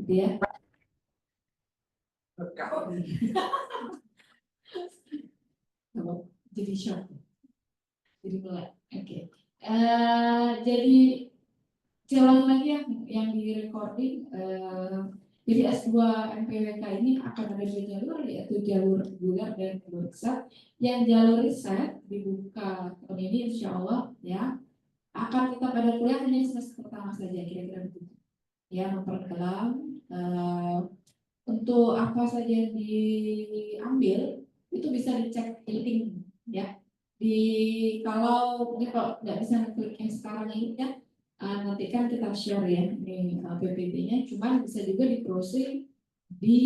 gitu ya. Jadi shock, jadi mulai. Oke. Jadi jalan lagi yang di recording. Jadi S2 MPWK ini akan ada dua jalur, yaitu jalur reguler dan jalur riset. Yang jalur riset dibuka tahun ini insya Allah ya, akan kita pada kuliah hanya semester pertama saja, kira-kira begitu ya, memperdalam untuk apa saja yang diambil itu bisa dicek di link ya. Kalau nggak bisa klik yang sekarang ini ya, nanti kan kita share ya ini PPT-nya, cuman bisa juga di-browsing di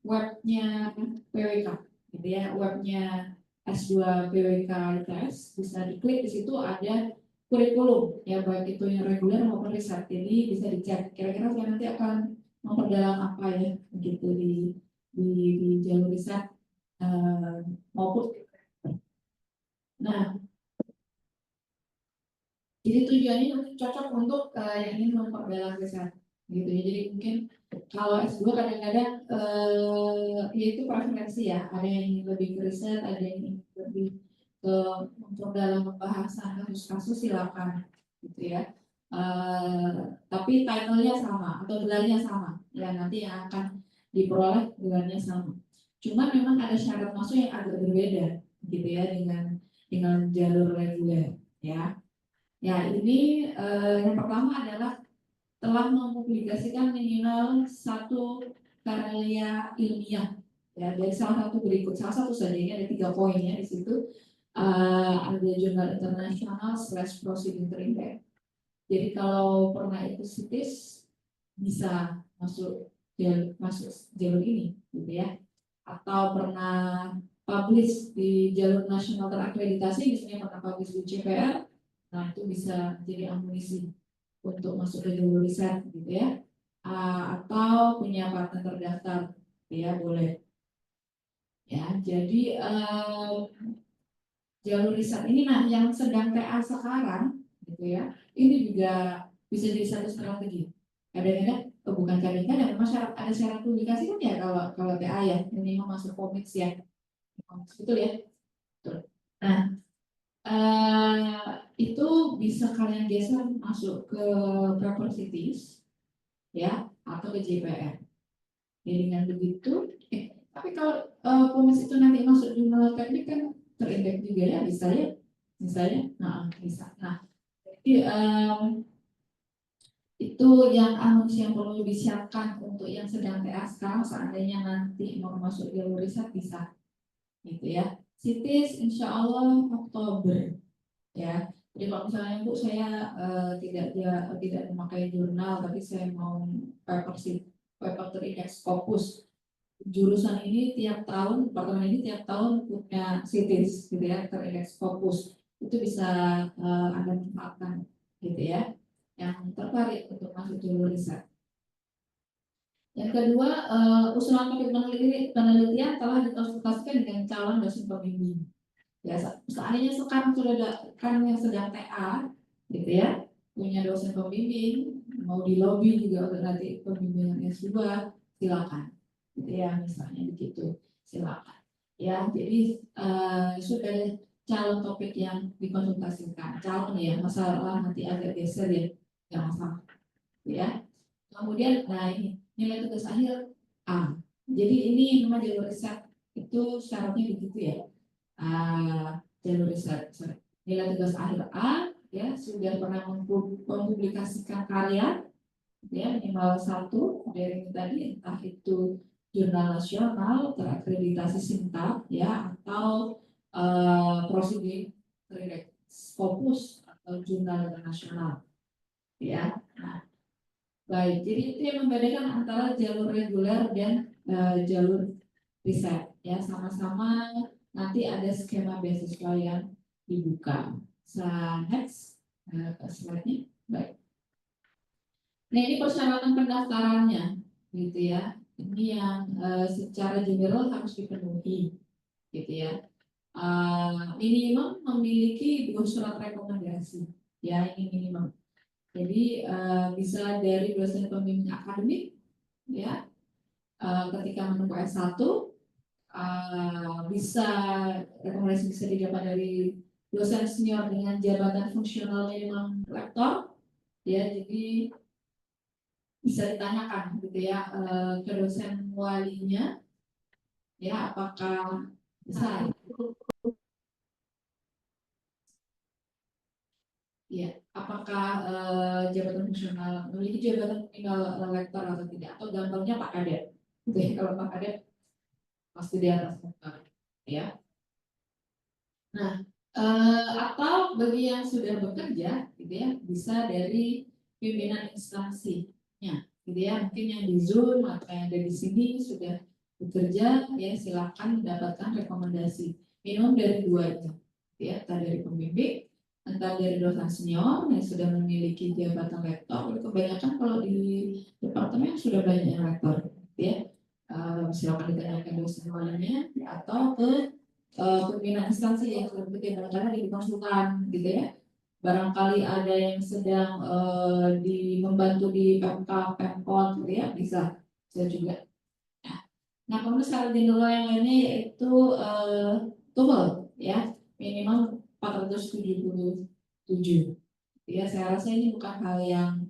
webnya PWK gitu ya, webnya S2 PWK ITS, bisa diklik, di situ ada kurikulum ya, baik itu yang reguler maupun riset, jadi bisa dicek kira-kira saya nanti akan memperdalam apa ya begitu di jalur riset maupun. Nah, jadi tujuannya cocok untuk yang ingin memperdalam riset gitu ya. Jadi mungkin kalau S2 kadang-kadang ya itu preferensi ya, ada yang ingin lebih ke riset, ada yang ingin lebih ke memperdalam pembahasan kasus-kasus, silakan gitu ya. Tapi title-nya sama atau gelarnya sama ya, nanti yang akan diperoleh gelarnya sama. Cuma memang ada syarat masuk yang agak berbeda gitu ya dengan jalur reguler ya. Ya, ini yang pertama adalah telah mempublikasikan minimal satu karya ilmiah ya, dari salah satu saja, ini ada 3 poinnya di situ. Ada jurnal internasional / proceeding terindex. Jadi kalau pernah ikut sitis bisa masuk jalur ini gitu ya, atau pernah publish di jalur nasional terakreditasi, misalnya pernah publish di CPR, nah itu bisa jadi amunisi untuk masuk ke jalur riset gitu ya. Atau punya paten terdaftar ya, boleh ya. Jadi jalur riset ini, nah yang sedang TA sekarang gitu ya, ini juga bisa jadi satu strategi. Kadang-kadang bukan kadang-kadang memang ada syarat publikasi kan ya, kalau TA ya minimal masuk komits ya, komits betul ya, betul. Nah, itu bisa kalian geser masuk ke paper cities ya, atau ke JPR. Jadi dengan begitu, tapi kalau komits itu nanti masuk jurnal teknik kan terindeks juga ya, misalnya, nah bisa. Nah, jadi itu yang amunisi yang perlu disiapkan untuk yang sedang TA sekarang, seandainya nanti mau masuk jalur riset bisa, gitu ya. Sitis Insya Allah Oktober ya. Jadi kalau misalnya Bu, saya tidak memakai jurnal, tapi saya mau paper terindeks fokus. Jurusan ini tiap tahun, departemen ini tiap tahun punya sitis gitu ya, terindeks fokus. Itu bisa Anda manfaatkan gitu ya, yang tertarik untuk masuk jalur riset. Yang kedua, usulan topik penelitian telah dikonsultasikan dengan calon dosen pembimbing. Ya, seandainya sekarang sudah ada kan yang sedang TA, gitu ya, punya dosen pembimbing, mau di lobby juga untuk nanti pembimbingan S2, silakan, gitu ya, misalnya begitu, silakan. Ya, jadi sudah ada calon topik yang dikonsultasikan, calon ya, masalah nanti agak geser ya, nggak masalah, ya. Kemudian, nah ini nilai tugas akhir A. Jadi ini memang jalur riset itu syaratnya begitu ya. Jalur riset, nilai tugas akhir A ya, sudah pernah mempublikasikan karya ya, minimal 1 dari tadi, entah itu jurnal nasional terakreditasi SINTAB ya, atau prosedur fokus atau jurnal internasional ya. Nah, baik, jadi itu yang membedakan antara jalur reguler dan jalur riset ya, sama-sama nanti ada skema beasiswa yang dibuka. Next slide-nya. Baik. Nah, ini persyaratan pendaftarannya gitu ya. Ini yang secara general harus dipenuhi gitu ya. Minimum memiliki 2 surat rekomendasi ya, ini minimum. Jadi bisa dari dosen pembimbing akademik ya. Ketika menempuh S1 bisa rekomendasi bisa didapat dari dosen senior dengan jabatan fungsional minimum lektor, ya. Jadi bisa ditanyakan gitu ya ke dosen walinya, ya, apakah bisa, ya, apakah jabatan fungsional memiliki jabatan minimal lektor atau tidak, atau gampangnya Pak Kadet, gitu ya. Kalau Pak Kadet pasti di atas lektor, ya. Nah, atau bagi yang sudah bekerja, gitu ya, bisa dari pimpinan instansinya, gitu ya. Mungkin yang di Zoom atau yang ada di sini sudah bekerja, ya, silakan mendapatkan rekomendasi minimum dari 2 itu, ya, entah dari pembimbing, entah dari dosen senior yang sudah memiliki jabatan rektor. Kebanyakan kalau di departemen sudah banyak yang rektor, ya. Silakan ditanyakan dosen walinya atau ke pimpinan instansi yang sudah bekerja barangkali di konsultan, gitu ya. Barangkali ada yang sedang membantu di PMK, Pemkot, gitu ya, bisa juga. Nah, kemudian syarat general yang lainnya yaitu TOEFL, ya, minimal 477. Ya, saya rasa ini bukan hal yang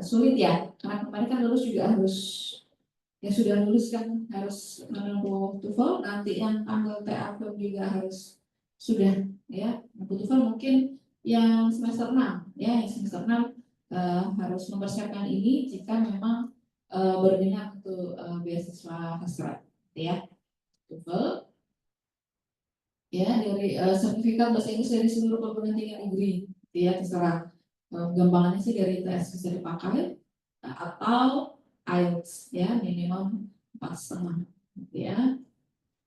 sulit ya, karena kemarin kan lulus juga harus, yang sudah lulus kan harus menempuh TOEFL, nanti yang ambil TAFM juga harus sudah, ya, menempuh TOEFL. Mungkin yang semester 6, ya, yang semester 6 harus mempersiapkan ini jika memang berminat untuk beasiswa fast-track, ya, TOEFL, ya, dari sertifikat bahasa Inggris dari seluruh perguruan tinggi negeri, ya, terserah. Gampangannya sih dari ITS bisa dipakai, atau IELTS, ya, minimum 4,5, ya.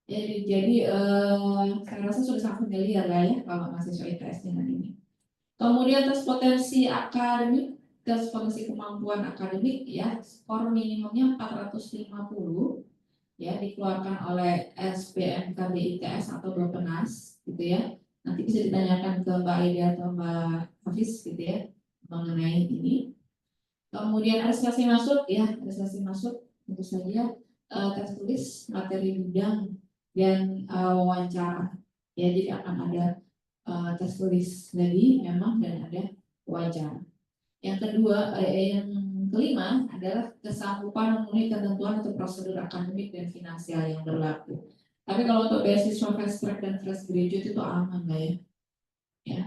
Jadi saya rasa sudah sangat familiar lah ya kalau mahasiswa ITS dengan ini. Kemudian tes potensi akademik, tes potensi kemampuan akademik, ya, skor minimumnya 450, ya, dikeluarkan oleh SBMKB ITS atau Bappenas, gitu ya. Nanti bisa ditanyakan ke Mbak Aida atau Mbak Hafiz, gitu ya, mengenai ini. Kemudian registrasi masuk, ya, registrasi masuk tentu saja tes tulis, materi bidang, dan wawancara. Ya, jadi akan ada tes tulis lagi memang, dan ada wawancara. Yang kedua, yang kelima adalah kesanggupan memenuhi ketentuan untuk prosedur akademik dan finansial yang berlaku. Tapi kalau untuk beasiswa fast track dan fresh graduate itu aman lah ya. Ya.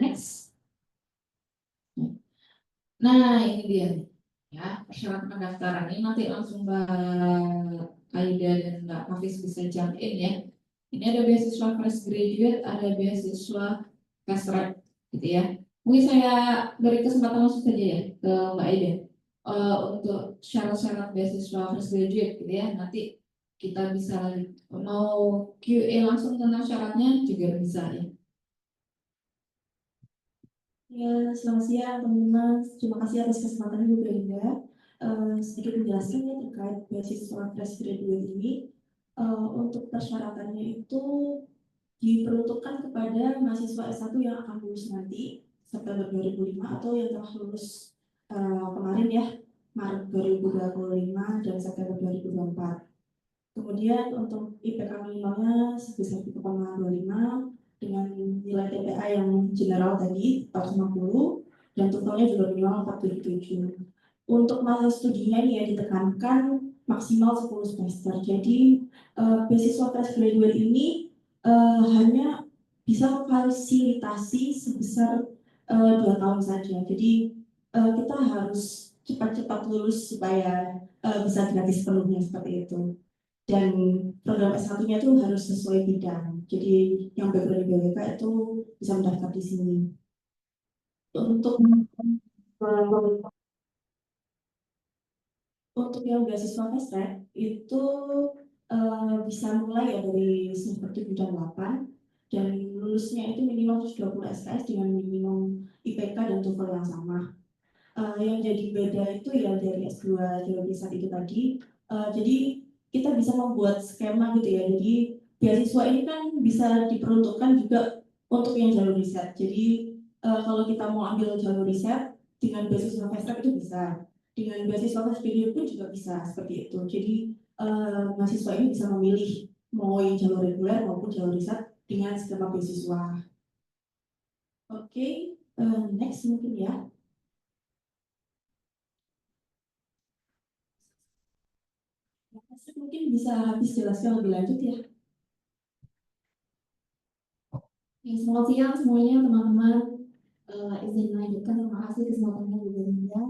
Next. Nah, ini dia nih, ya, persyaratan pendaftaran ini nanti langsung Mbak Aida dan Mbak Hafiz bisa jump in, ya. Ini ada beasiswa fresh graduate, ada beasiswa fast track, gitu ya. Mungkin saya beri kesempatan langsung saja ya ke Mbak Aida untuk syarat-syarat beasiswa fresh graduate, gitu ya. Nanti kita bisa mau Q&A langsung tentang syaratnya juga bisa, ya. Ya, selamat siang teman-teman. Terima kasih atas kesempatannya Bu Brenda. Sedikit menjelaskan ya terkait beasiswa fresh graduate ini. Untuk persyaratannya itu diperuntukkan kepada mahasiswa S1 yang akan lulus nanti September 2005 atau yang telah lulus kemarin ya, Maret 2025 dan September 2024. Kemudian untuk IPK minimalnya sebesar 3,25 dengan nilai TPA yang general tadi 450 dan totalnya juga minimal 477. Untuk masa studinya ini ya ditekankan maksimal 10 semester. Jadi beasiswa fresh graduate ini hanya bisa memfasilitasi sebesar 2 tahun saja. Jadi kita harus cepat-cepat lulus supaya bisa gratis penuhnya seperti itu. Dan program S1-nya itu harus sesuai bidang. Jadi yang background di BWK itu bisa mendaftar di sini. Untuk yang beasiswa fast track itu bisa mulai ya dari semester 7 dan 8 dan lulusnya itu minimal 120 SKS dengan minimum IPK dan TOEFL yang sama. Yang jadi beda itu ya dari S2 teori saat itu tadi. Jadi kita bisa membuat skema gitu ya. Jadi beasiswa ini kan bisa diperuntukkan juga untuk yang jalur riset. Jadi kalau kita mau ambil jalur riset, dengan beasiswa fast track itu bisa, dengan beasiswa fast period pun juga bisa seperti itu. Jadi mahasiswa ini bisa memilih mau yang jalur reguler maupun jalur riset dengan skema beasiswa. Oke, next mungkin ya. Mungkin bisa habis jelaskan lebih lanjut ya. Selamat siang semuanya teman-teman. Izin melanjutkan, terima kasih kesempatannya Bu Belinda.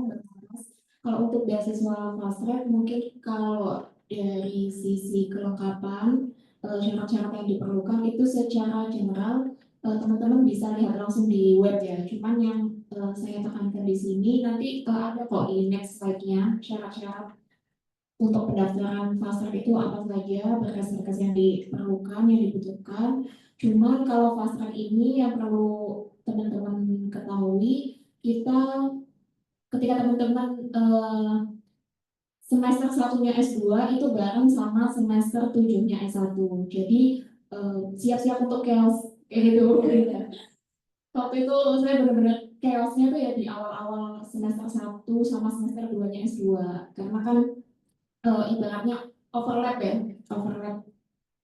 Kalau untuk beasiswa fast track mungkin kalau dari sisi kelengkapan syarat-syarat yang diperlukan itu secara general teman-teman bisa lihat langsung di web ya. Cuman yang saya tekankan di sini nanti ada kok di next slide-nya syarat-syarat untuk pendaftaran fast track itu apa saja, berkas-berkas yang diperlukan, yang dibutuhkan. Cuman kalau fast track ini yang perlu teman-teman ketahui, kita ketika teman-teman semester satunya S2 itu bareng sama semester 7-nya S1. Jadi siap-siap untuk chaos kayak gitu. Waktu itu saya benar-benar chaosnya tuh ya di awal-awal semester 1 sama semester 2-nya S2. Karena kan ibaratnya overlap ya, overlap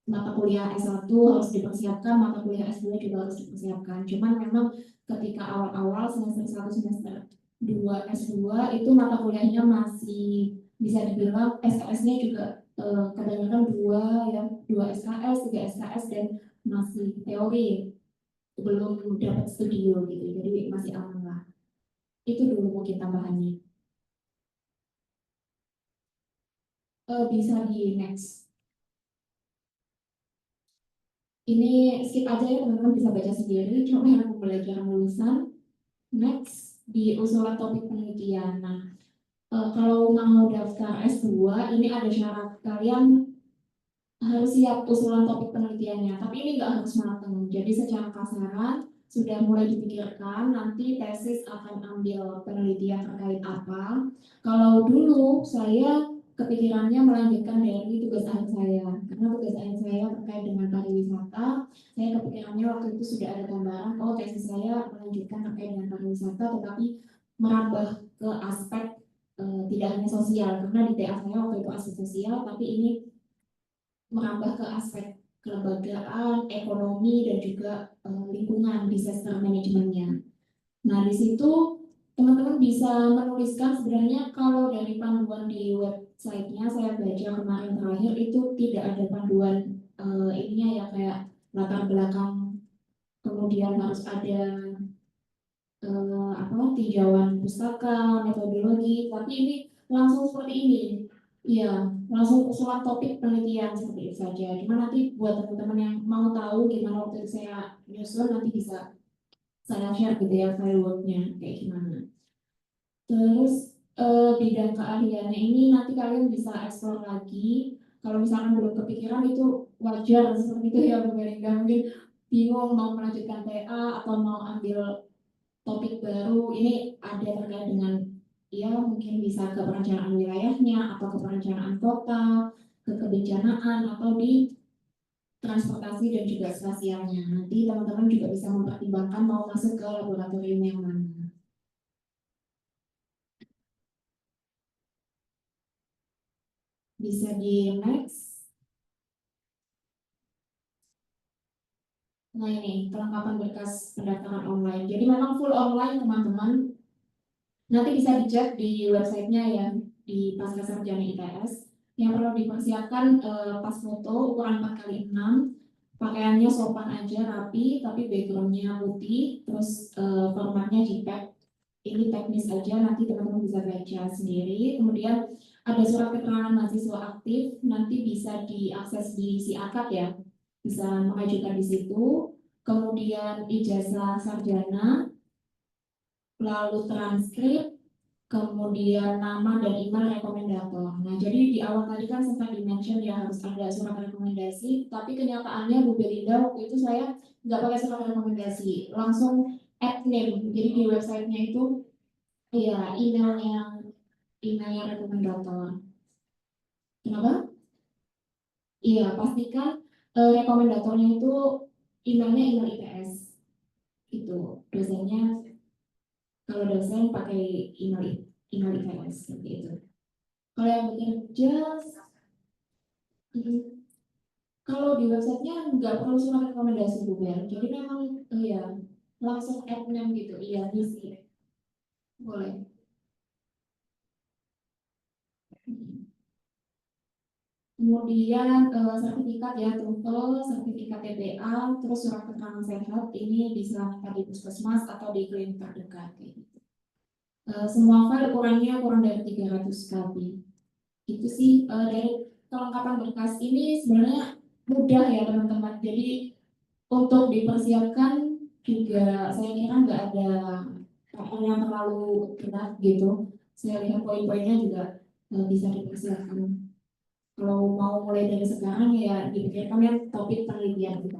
mata kuliah S1 harus dipersiapkan, mata kuliah S2 juga harus dipersiapkan. Cuman memang ketika awal-awal semester 1 semester 2 S2 itu mata kuliahnya masih bisa dibilang SKS-nya juga kebanyakan dua SKS, 3 SKS dan masih teori, belum dapat studio gitu. Jadi masih aman lah. Itu dulu mungkin tambahannya. Bisa di next. Ini skip aja ya teman-teman, bisa baca sendiri. Coba yang pembelajaran lulusan. Next, di usulan topik penelitian. Nah, kalau mau daftar S2, ini ada syarat kalian harus siap usulan topik penelitiannya. Tapi ini nggak harus matang. Jadi secara kasaran, sudah mulai dipikirkan nanti tesis akan ambil penelitian terkait apa. Kalau dulu saya kepikirannya melanjutkan dari tugas akhir saya, karena tugas akhir saya terkait dengan pariwisata. Saya kepikirannya waktu itu sudah ada gambaran, oh tesis saya melanjutkan terkait dengan pariwisata, tetapi merambah ke aspek tidak hanya sosial, karena di TA saya waktu itu aspek sosial, tapi ini merambah ke aspek kelembagaan, ekonomi, dan juga lingkungan, disaster manajemennya. Nah, di situ teman-teman bisa menuliskan sebenarnya kalau dari panduan di websitenya saya baca kemarin terakhir itu tidak ada panduan ininya ya kayak latar belakang, kemudian harus ada tinjauan pustaka, metodologi, tapi ini langsung seperti ini. Iya, langsung usulan topik penelitian seperti itu saja. Cuma nanti buat teman-teman yang mau tahu gimana waktu itu saya nyusun nanti bisa saya share gitu ya file Word-nya kayak gimana. Terus bidang keahliannya ini nanti kalian bisa explore lagi. Kalau misalkan belum kepikiran itu wajar seperti itu ya Bu Belinda. Mungkin bingung mau melanjutkan TA atau mau ambil topik baru. Ini ada terkait dengan ya mungkin bisa ke perencanaan wilayahnya atau ke perencanaan kota, ke kebencanaan atau di transportasi dan juga spasialnya. Nanti teman-teman juga bisa mempertimbangkan mau masuk ke laboratorium yang mana. Bisa di next. Nah ini kelengkapan berkas pendaftaran online. Jadi memang full online teman-teman. Nanti bisa dicek di websitenya ya di Pascasarjana ITS. Yang perlu dipersiapkan pas foto ukuran 4x6, pakaiannya sopan aja rapi, tapi backgroundnya putih, terus formatnya JPEG. Ini teknis aja, nanti teman-teman bisa baca sendiri. Kemudian ada surat keterangan mahasiswa aktif, nanti bisa diakses di si akad ya, bisa mengajukan di situ. Kemudian ijazah sarjana, lalu transkrip, kemudian nama dan email rekomendator. Nah, jadi di awal tadi kan sempat di-mention ya harus ada surat rekomendasi, tapi kenyataannya Bu Belinda waktu itu saya nggak pakai surat rekomendasi, langsung add name. Jadi di websitenya itu ya emailnya rekomendator. Kenapa? Iya, pastikan rekomendatornya itu emailnya email IPS. Itu dosennya. Kalau dosen pakai email ITS seperti itu. Kalau yang bekerja, kalau di websitenya nggak perlu surat rekomendasi Bu Ben. Jadi memang ya langsung add name gitu. Iya, ngisi. Boleh. Kemudian sertifikat ya, TOEFL, sertifikat TPA, terus surat keterangan sehat ini bisa minta di puskesmas atau di klinik terdekat. Kayak gitu. Semua file ukurannya kurang dari 300 KB. Itu sih dari kelengkapan berkas ini sebenarnya mudah ya teman-teman. Jadi untuk dipersiapkan juga saya kira nggak ada PR yang terlalu berat gitu. Saya lihat poin-poinnya juga bisa dipersiapkan. Kalau mau mulai dari sekarang ya dipikirkan ya topik penelitian kita.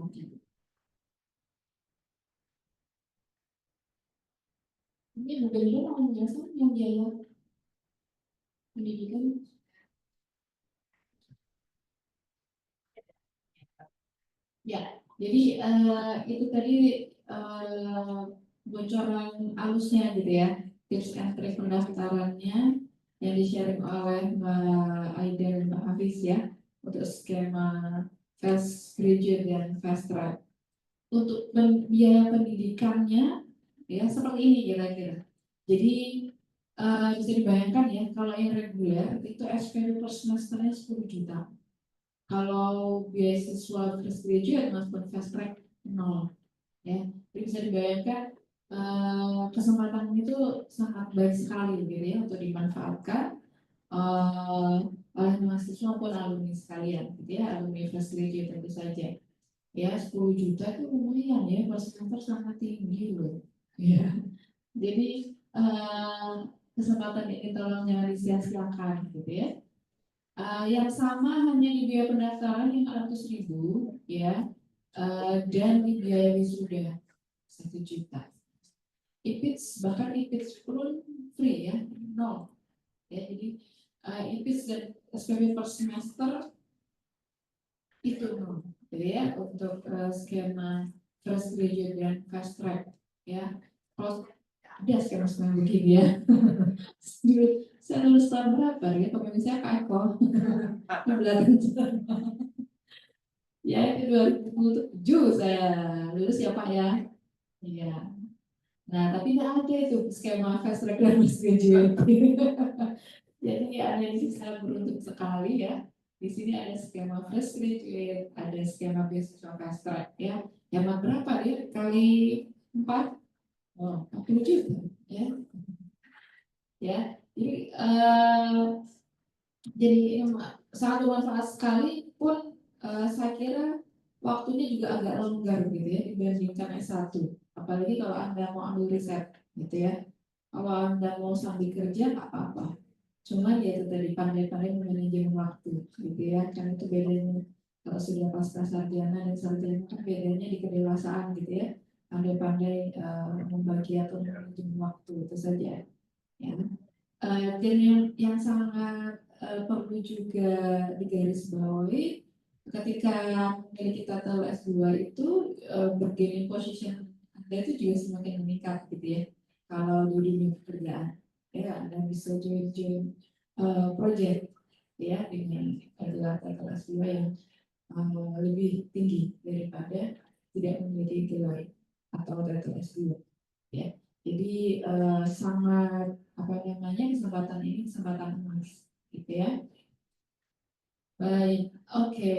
Ini mudah-mudahan mau menjelaskan yang biaya pendidikan. Ya, jadi itu tadi eh, bocoran halusnya gitu ya, tips and trick pendaftarannya yang di-sharing oleh Mbak Aida dan Mbak Hafiz ya, untuk skema fast graduate dan fast track. Untuk biaya pendidikannya ya seperti ini kira-kira. Jadi bisa dibayangkan ya, kalau yang reguler itu SPP per semesternya 10 juta. Kalau beasiswa fresh graduate maupun fast track nol, ya. Jadi bisa dibayangkan kesempatan itu sangat baik sekali gitu ya untuk dimanfaatkan oleh mahasiswa maupun alumni sekalian, gitu ya, alumni fresh graduate tentu saja. Ya 10 juta itu lumayan ya, per semester sangat tinggi loh. Ya. Jadi kesempatan ini tolong jangan disia-siakan gitu ya. Yang sama hanya di biaya pendaftaran 500.000 ya, dan di biaya wisuda 1 juta. IPITS bahkan IPITS pun free ya, nol ya. Jadi IPITS dan SPP per semester itu nol, gitu ya, untuk skema fresh graduate dan fast track ya. Kalau ada skema begini ya. Dulu saya lulus tahun berapa ya? Pemimpin saya Kak Eko. Di belakang ya itu 2007 saya lulus ya Pak ya. Iya. Nah tapi nggak ada itu skema fast track dan fast graduate. Jadi ada di sini sangat beruntung sekali ya. Di sini ada skema fresh graduate, ada skema beasiswa fast track ya. Hemat berapa dia? Kali 4? Oh, 40 juta ya. Ya, jadi sangat bermanfaat sekali pun saya kira waktunya juga agak longgar gitu ya dibandingkan S1. Apalagi kalau Anda mau ambil riset gitu ya. Kalau Anda mau sambil kerja nggak apa-apa. Cuman ya itu tadi pandai-pandai manajemen waktu gitu ya. Kan itu bedanya kalau sudah pasca sarjana dan sarjana kan bedanya di kedewasaan gitu ya. Pandai-pandai membagi atau manajemen waktu itu saja ya. Dan yang sangat perlu juga digarisbawahi ketika kita tahu S2 itu bargaining position Anda itu juga semakin meningkat gitu ya. Kalau di dunia pekerjaan ya Anda bisa join project ya dengan gelar title S2 yang lebih tinggi daripada tidak memiliki gelar atau title S2 ya. Jadi sangat apa namanya kesempatan ini kesempatan emas gitu ya. Baik, oke.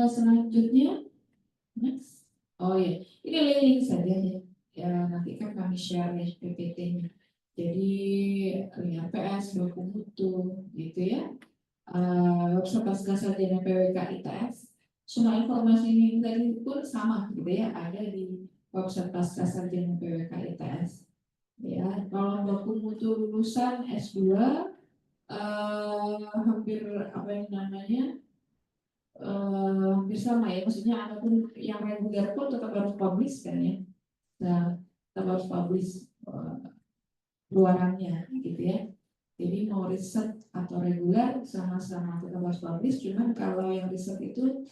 Selanjutnya next. Oh ya, ini link saja ya. Ya nanti kan kami share ya PPT-nya. Jadi lihat PS, baku mutu gitu ya. Website pasca sarjana PWK ITS. Semua informasi ini tadi pun sama gitu ya, ada di website pasca sarjana PWK ITS. Ya, kalau baku mutu lulusan S2 hampir apa yang namanya hampir sama ya, maksudnya apapun yang reguler pun tetap harus publish kan ya, nah, tetap harus publish luarannya gitu ya. Jadi mau riset atau reguler sama-sama tetap harus publish, cuman kalau yang riset itu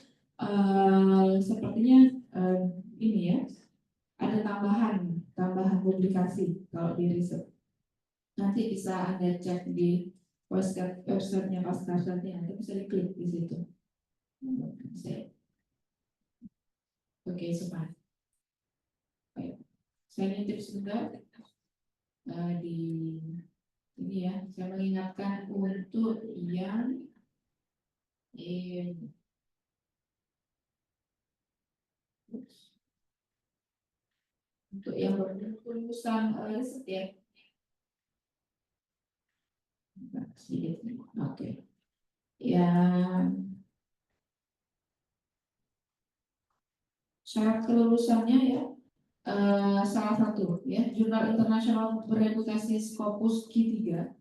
sepertinya ini ya ada tambahan tambahan publikasi kalau di riset. Nanti bisa Anda cek di website-nya Pascarsarjana, nanti bisa diklik di situ. Oke, cepat. Saya nitip sebentar di ini ya. Saya mengingatkan untuk yang untuk yang lulusan riset ya. Sedikit. Oke. Ya, syarat kelulusannya ya. Salah satu ya, jurnal internasional bereputasi Scopus Q3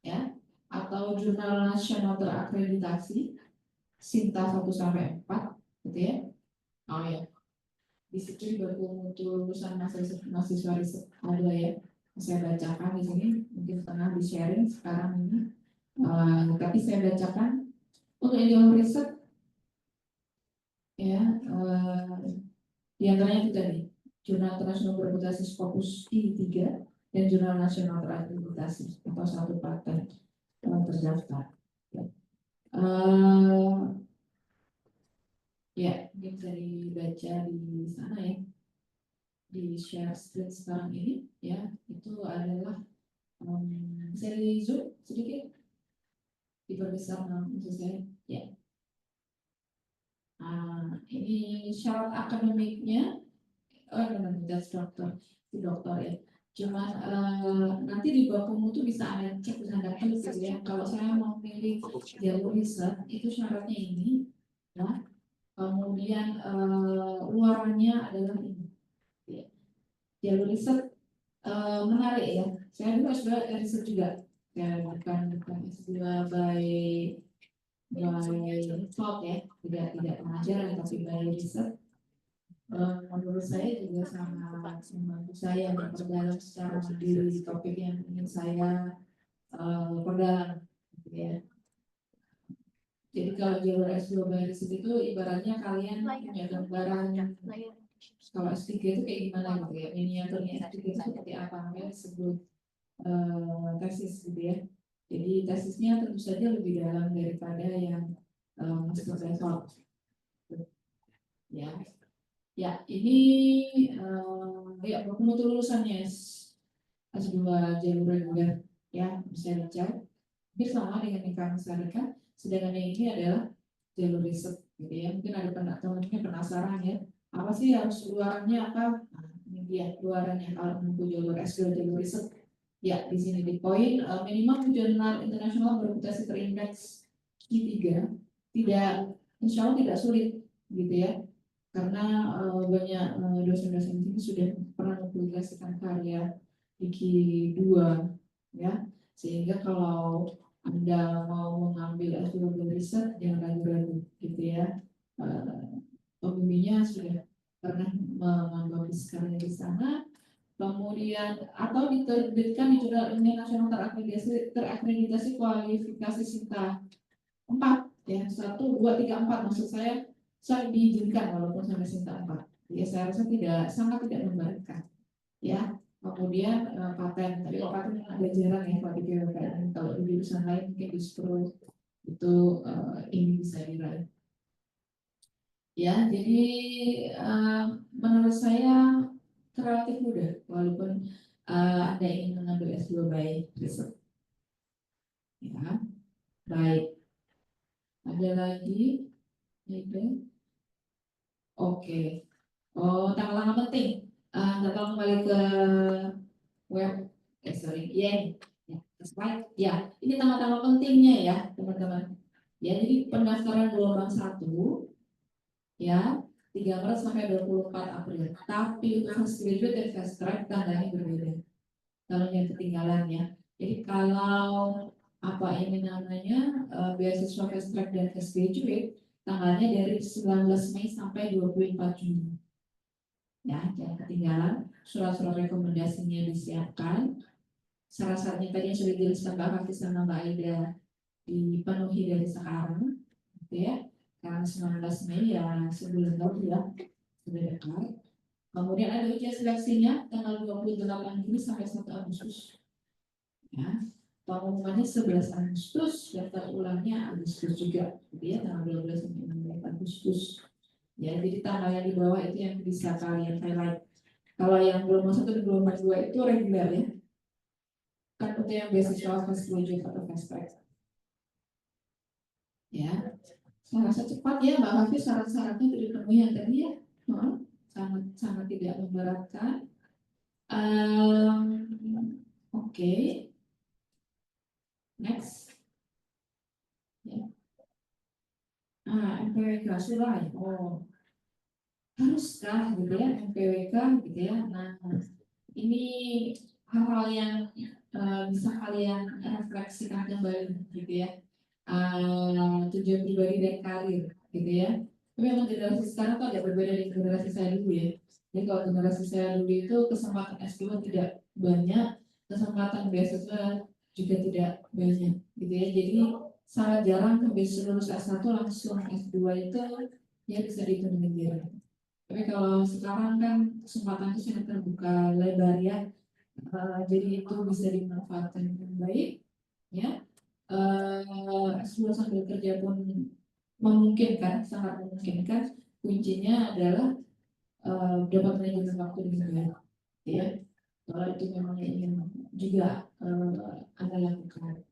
ya, atau jurnal nasional terakreditasi Sinta 1 sampai 4 gitu ya. Oh ya. Di situ juga mutu lulusan mahasiswa riset ada ya. Saya bacakan di sini, mungkin tengah di sharing sekarang ini. Tapi saya bacakan untuk ilmu riset ya, di antaranya itu tadi Jurnal Internasional Bereputasi Scopus I3 dan Jurnal Nasional Terakreditasi atau satu paten terdaftar. Ya. Ya, ini bisa dibaca di sana ya, di share screen sekarang ini ya. Itu adalah bisa di zoom sedikit, diperbesar maksud saya ya. Ini syarat akademiknya. Oh, benar, dokter, si dokter ya. Cuman nanti di baku mutu bisa Anda cek, bisa Anda klik gitu ya. Kalau saya mau pilih jalur riset, itu syaratnya ini, ya. Kemudian luarannya adalah ini. Ya. Jalur riset menarik ya. Saya juga sudah riset juga. Ya, bukan S2 by talk ya, tidak pengajaran tapi by riset. Menurut saya juga sangat membantu saya memperdalam secara mandiri topik yang ingin saya perdalam, gitu ya. Jadi kalau jalur S2 by riset itu ibaratnya kalian punya gambaran kalau S3 itu kayak gimana gitu ya, miniaturnya S3 itu seperti apa, namanya disebut tesis gitu ya. Jadi tesisnya tentu saja lebih dalam daripada yang master level. Ya. Ya, ini ya mutu lulusannya S2 jalur reguler ya, bisa dicek. Hampir sama dengan yang kami sarankan, sedangkan yang ini adalah jalur riset gitu ya. Mungkin ada teman-teman penasaran ya, apa sih harus luarannya apa? Nah, ini dia luarannya kalau menempuh jalur S2 jalur riset. Ya, di sini di poin minimal jurnal internasional bereputasi terindeks Q3 tidak, insya Allah tidak sulit gitu ya, karena banyak dosen-dosen ini sudah pernah mempublikasikan karya di Q2 ya, sehingga kalau Anda mau mengambil S2 riset jangan ragu-ragu gitu ya. Pembimbingnya sudah pernah mempublikasikan di sana, kemudian atau diterbitkan di Jurnal Ilmiah Nasional terakreditasi kualifikasi Sinta 4 ya, 1, 2, 3, 4 maksud saya diizinkan walaupun sampai Sinta 4 ya. Saya rasa sangat tidak memberatkan ya. Kemudian paten, tapi kalau paten ada jarang ya kalau di PWPN, kalau di jurusan lain mungkin justru itu ini bisa diraih ya. Jadi menurut saya relatif mudah walaupun Anda ingin mengambil S2 by riset ya. Baik, ada lagi itu. Oke. Oh, tanggal-tanggal penting. Nggak tahu kembali ke web. Sorry, ya, slide. Ya, ini tanggal-tanggal pentingnya ya, teman-teman. Ya, jadi pendaftaran gelombang 1 ya, 3 Maret sampai 24 April. Tapi untuk fast graduate dan fast track tanggalnya berbeda. Kalau yang ketinggalan ya. Jadi kalau apa ini namanya beasiswa fast track dan fast graduate tanggalnya dari 19 Mei sampai 24 Juni. Ya, jangan ketinggalan. Surat-surat rekomendasinya disiapkan. Syarat-syaratnya tadi yang sudah dijelaskan Mbak Hafiz sama Mbak Aida dipenuhi dari sekarang, gitu ya. Karena 19 Mei ya sebulan lagi ya, sudah dekat. Kemudian ada ujian seleksinya tanggal 28 Juli sampai 1 Agustus. Ya, pengumumannya 11 Agustus, daftar ulangnya Agustus juga, gitu ya, tanggal 12 sampai 16 Agustus. Ya, jadi tanggal yang di bawah itu yang bisa kalian highlight. Kalau yang gelombang 1 dan gelombang 2 itu reguler ya, kan untuk yang beasiswa fast graduate atau fast track. Ya, saya rasa cepat ya Mbak Hafiz, syarat-syaratnya sudah dipenuhi yang tadi ya. Sangat sangat tidak memberatkan. Oke. Next. Ya. MPWK sudah. Oh, haruskah gitu ya MPWK gitu ya. Nah, ini hal-hal yang bisa kalian refleksikan kembali gitu ya. Tujuan pribadi dan karir gitu ya. Tapi memang generasi sekarang tuh agak berbeda dari generasi saya dulu ya. Jadi kalau generasi saya dulu itu kesempatan S2 tidak banyak, kesempatan beasiswa juga tidak banyak gitu ya. Jadi sangat jarang habis lulus S1 langsung S2 itu ya bisa dihitung jari. Tapi kalau sekarang kan kesempatan itu sangat terbuka lebar ya. Jadi itu bisa dimanfaatkan dengan baik ya. S2 sambil kerja pun memungkinkan, sangat memungkinkan. Kuncinya adalah dapat manajemen waktu dengan baik ya. Kalau itu memang ingin juga Anda lakukan.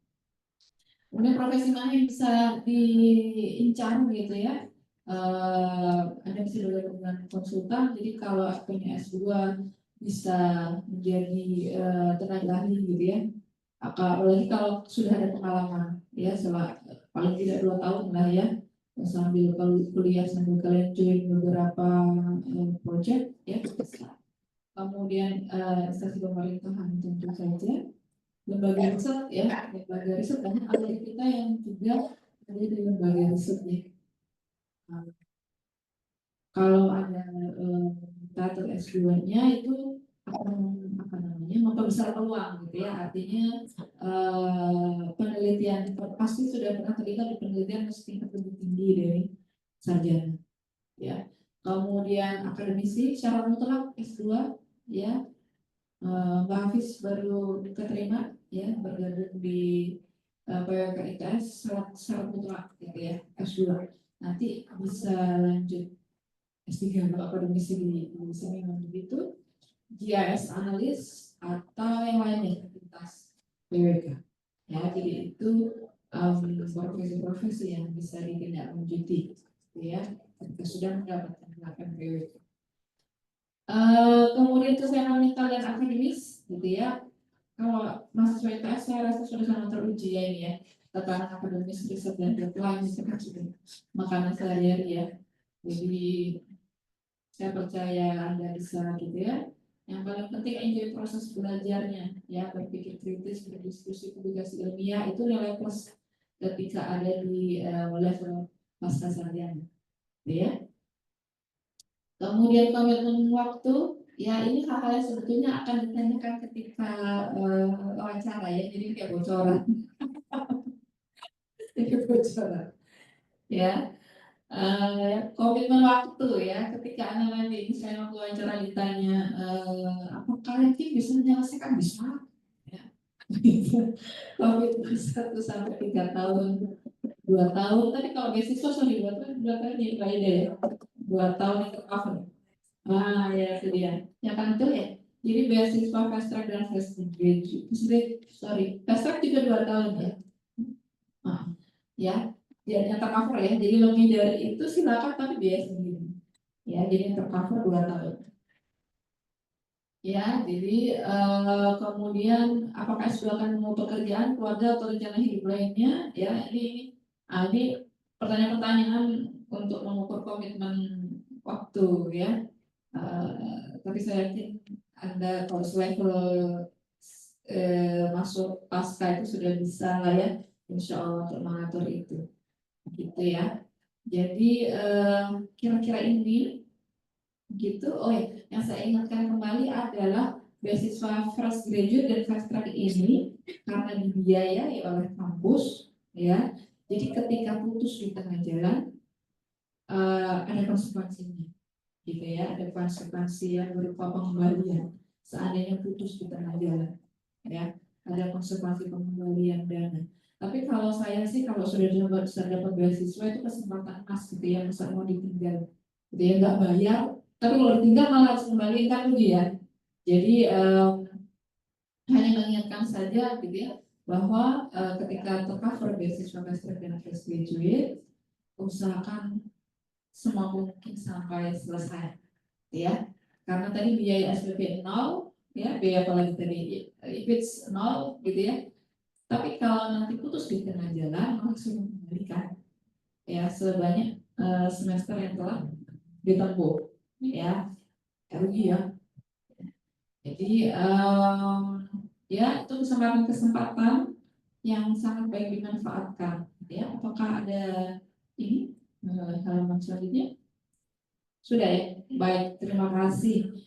Kemudian profesi mana yang bisa diincar gitu ya. Anda bisa belajar dengan konsultan. Jadi kalau punya S2 bisa menjadi tenaga ahli gitu ya. Apalagi kalau sudah ada pengalaman ya, paling tidak 2 tahun lah ya, sambil kuliah sambil kalian join beberapa project ya bisa. Kemudian instansi pemerintahan tentu saja, lembaga riset ya, lembaga riset banyak ahli kita yang juga ada di lembaga riset ya. Kalau ada title S2-nya itu akan apa namanya memperbesar peluang gitu ya, artinya penelitian pasti sudah pernah terlibat di penelitian tingkat lebih tinggi dari sarjana ya. Kemudian akademisi syarat mutlak S2 ya. Mbak Hafiz baru keterima ya bergabung di PWK ITS, syarat mutlak gitu ya S2, nanti bisa lanjut S3 kalau akademisi di sini memang begitu, GIS analis atau yang lainnya lintas PWK ya. Jadi itu profesi-profesi yang bisa ditindaklanjuti ya ketika sudah mendapatkan gelar PWK. Kemudian kesehatan mental dan akademis gitu ya. Kalau mahasiswa ITS saya rasa sudah sangat teruji ya ini ya, tatanan akademis, riset dan deadline itu kan sudah makanan sehari-hari ya. Jadi saya percaya Anda bisa gitu ya. Yang paling penting enjoy proses belajarnya ya, berpikir kritis, berdiskusi, publikasi ilmiah itu nilai plus ketika ada di level pasca sarjana ya. Kemudian komitmen waktu, ya ini hal-hal yang sebetulnya akan ditanyakan ketika wawancara ya, jadi kayak bocoran, itu bocoran, ya. Komitmen waktu ya, ketika Anda nanti misalnya waktu wawancara ditanya, apakah yakin bisa menyelesaikan, bisa, ya. Komitmen 1 sampai 3 tahun, 2 tahun, tapi kalau beasiswa sorry 2 tahun ya, 2 tahun itu cover. Ya itu dia. Ya kan itu ya. Jadi beasiswa fast track dan fast graduate, fast track juga 2 tahun ya. Ah, ya, yang tercover ya. Jadi lebih dari itu silakan tapi biaya sendiri. Ya, jadi yang tercover 2 tahun. Ya, jadi kemudian apakah S2 akan mau pekerjaan, keluarga atau rencana hidup lainnya? Ya, ini pertanyaan-pertanyaan untuk mengukur komitmen waktu ya. Tapi saya yakin Anda kalau selevel masuk pasca itu sudah bisa lah ya, insya Allah untuk mengatur itu, gitu ya. Jadi kira-kira ini gitu. Oh ya, yang saya ingatkan kembali adalah beasiswa fresh graduate dan fast track ini karena dibiayai oleh kampus ya. Jadi ketika putus di tengah jalan ada konsekuensinya gitu ya, ada konsekuensi yang berupa pengembalian seandainya putus di tengah jalan, ya, ada konsekuensi pengembalian dana. Tapi kalau saya sih, kalau sudah dapat beasiswa itu kesempatan emas gitu ya, masa mau ditinggal, gitu ya, nggak bayar, tapi kalau ditinggal malah harus kembaliin kan rugi ya. Jadi hanya mengingatkan saja gitu ya, bahwa ketika tercover beasiswa master dan fresh graduate, usahakan semampu mungkin sampai selesai, ya. Karena tadi biaya SPP 0, ya, biaya apalagi tadi if it's 0 gitu ya. Tapi kalau nanti putus di tengah jalan, langsung mengembalikan ya sebanyak semester yang telah ditempuh, ya, rugi ya. Jadi ya itu kesempatan-kesempatan yang sangat baik dimanfaatkan, ya. Apakah ada ini halaman selanjutnya? Sudah ya, baik, terima kasih.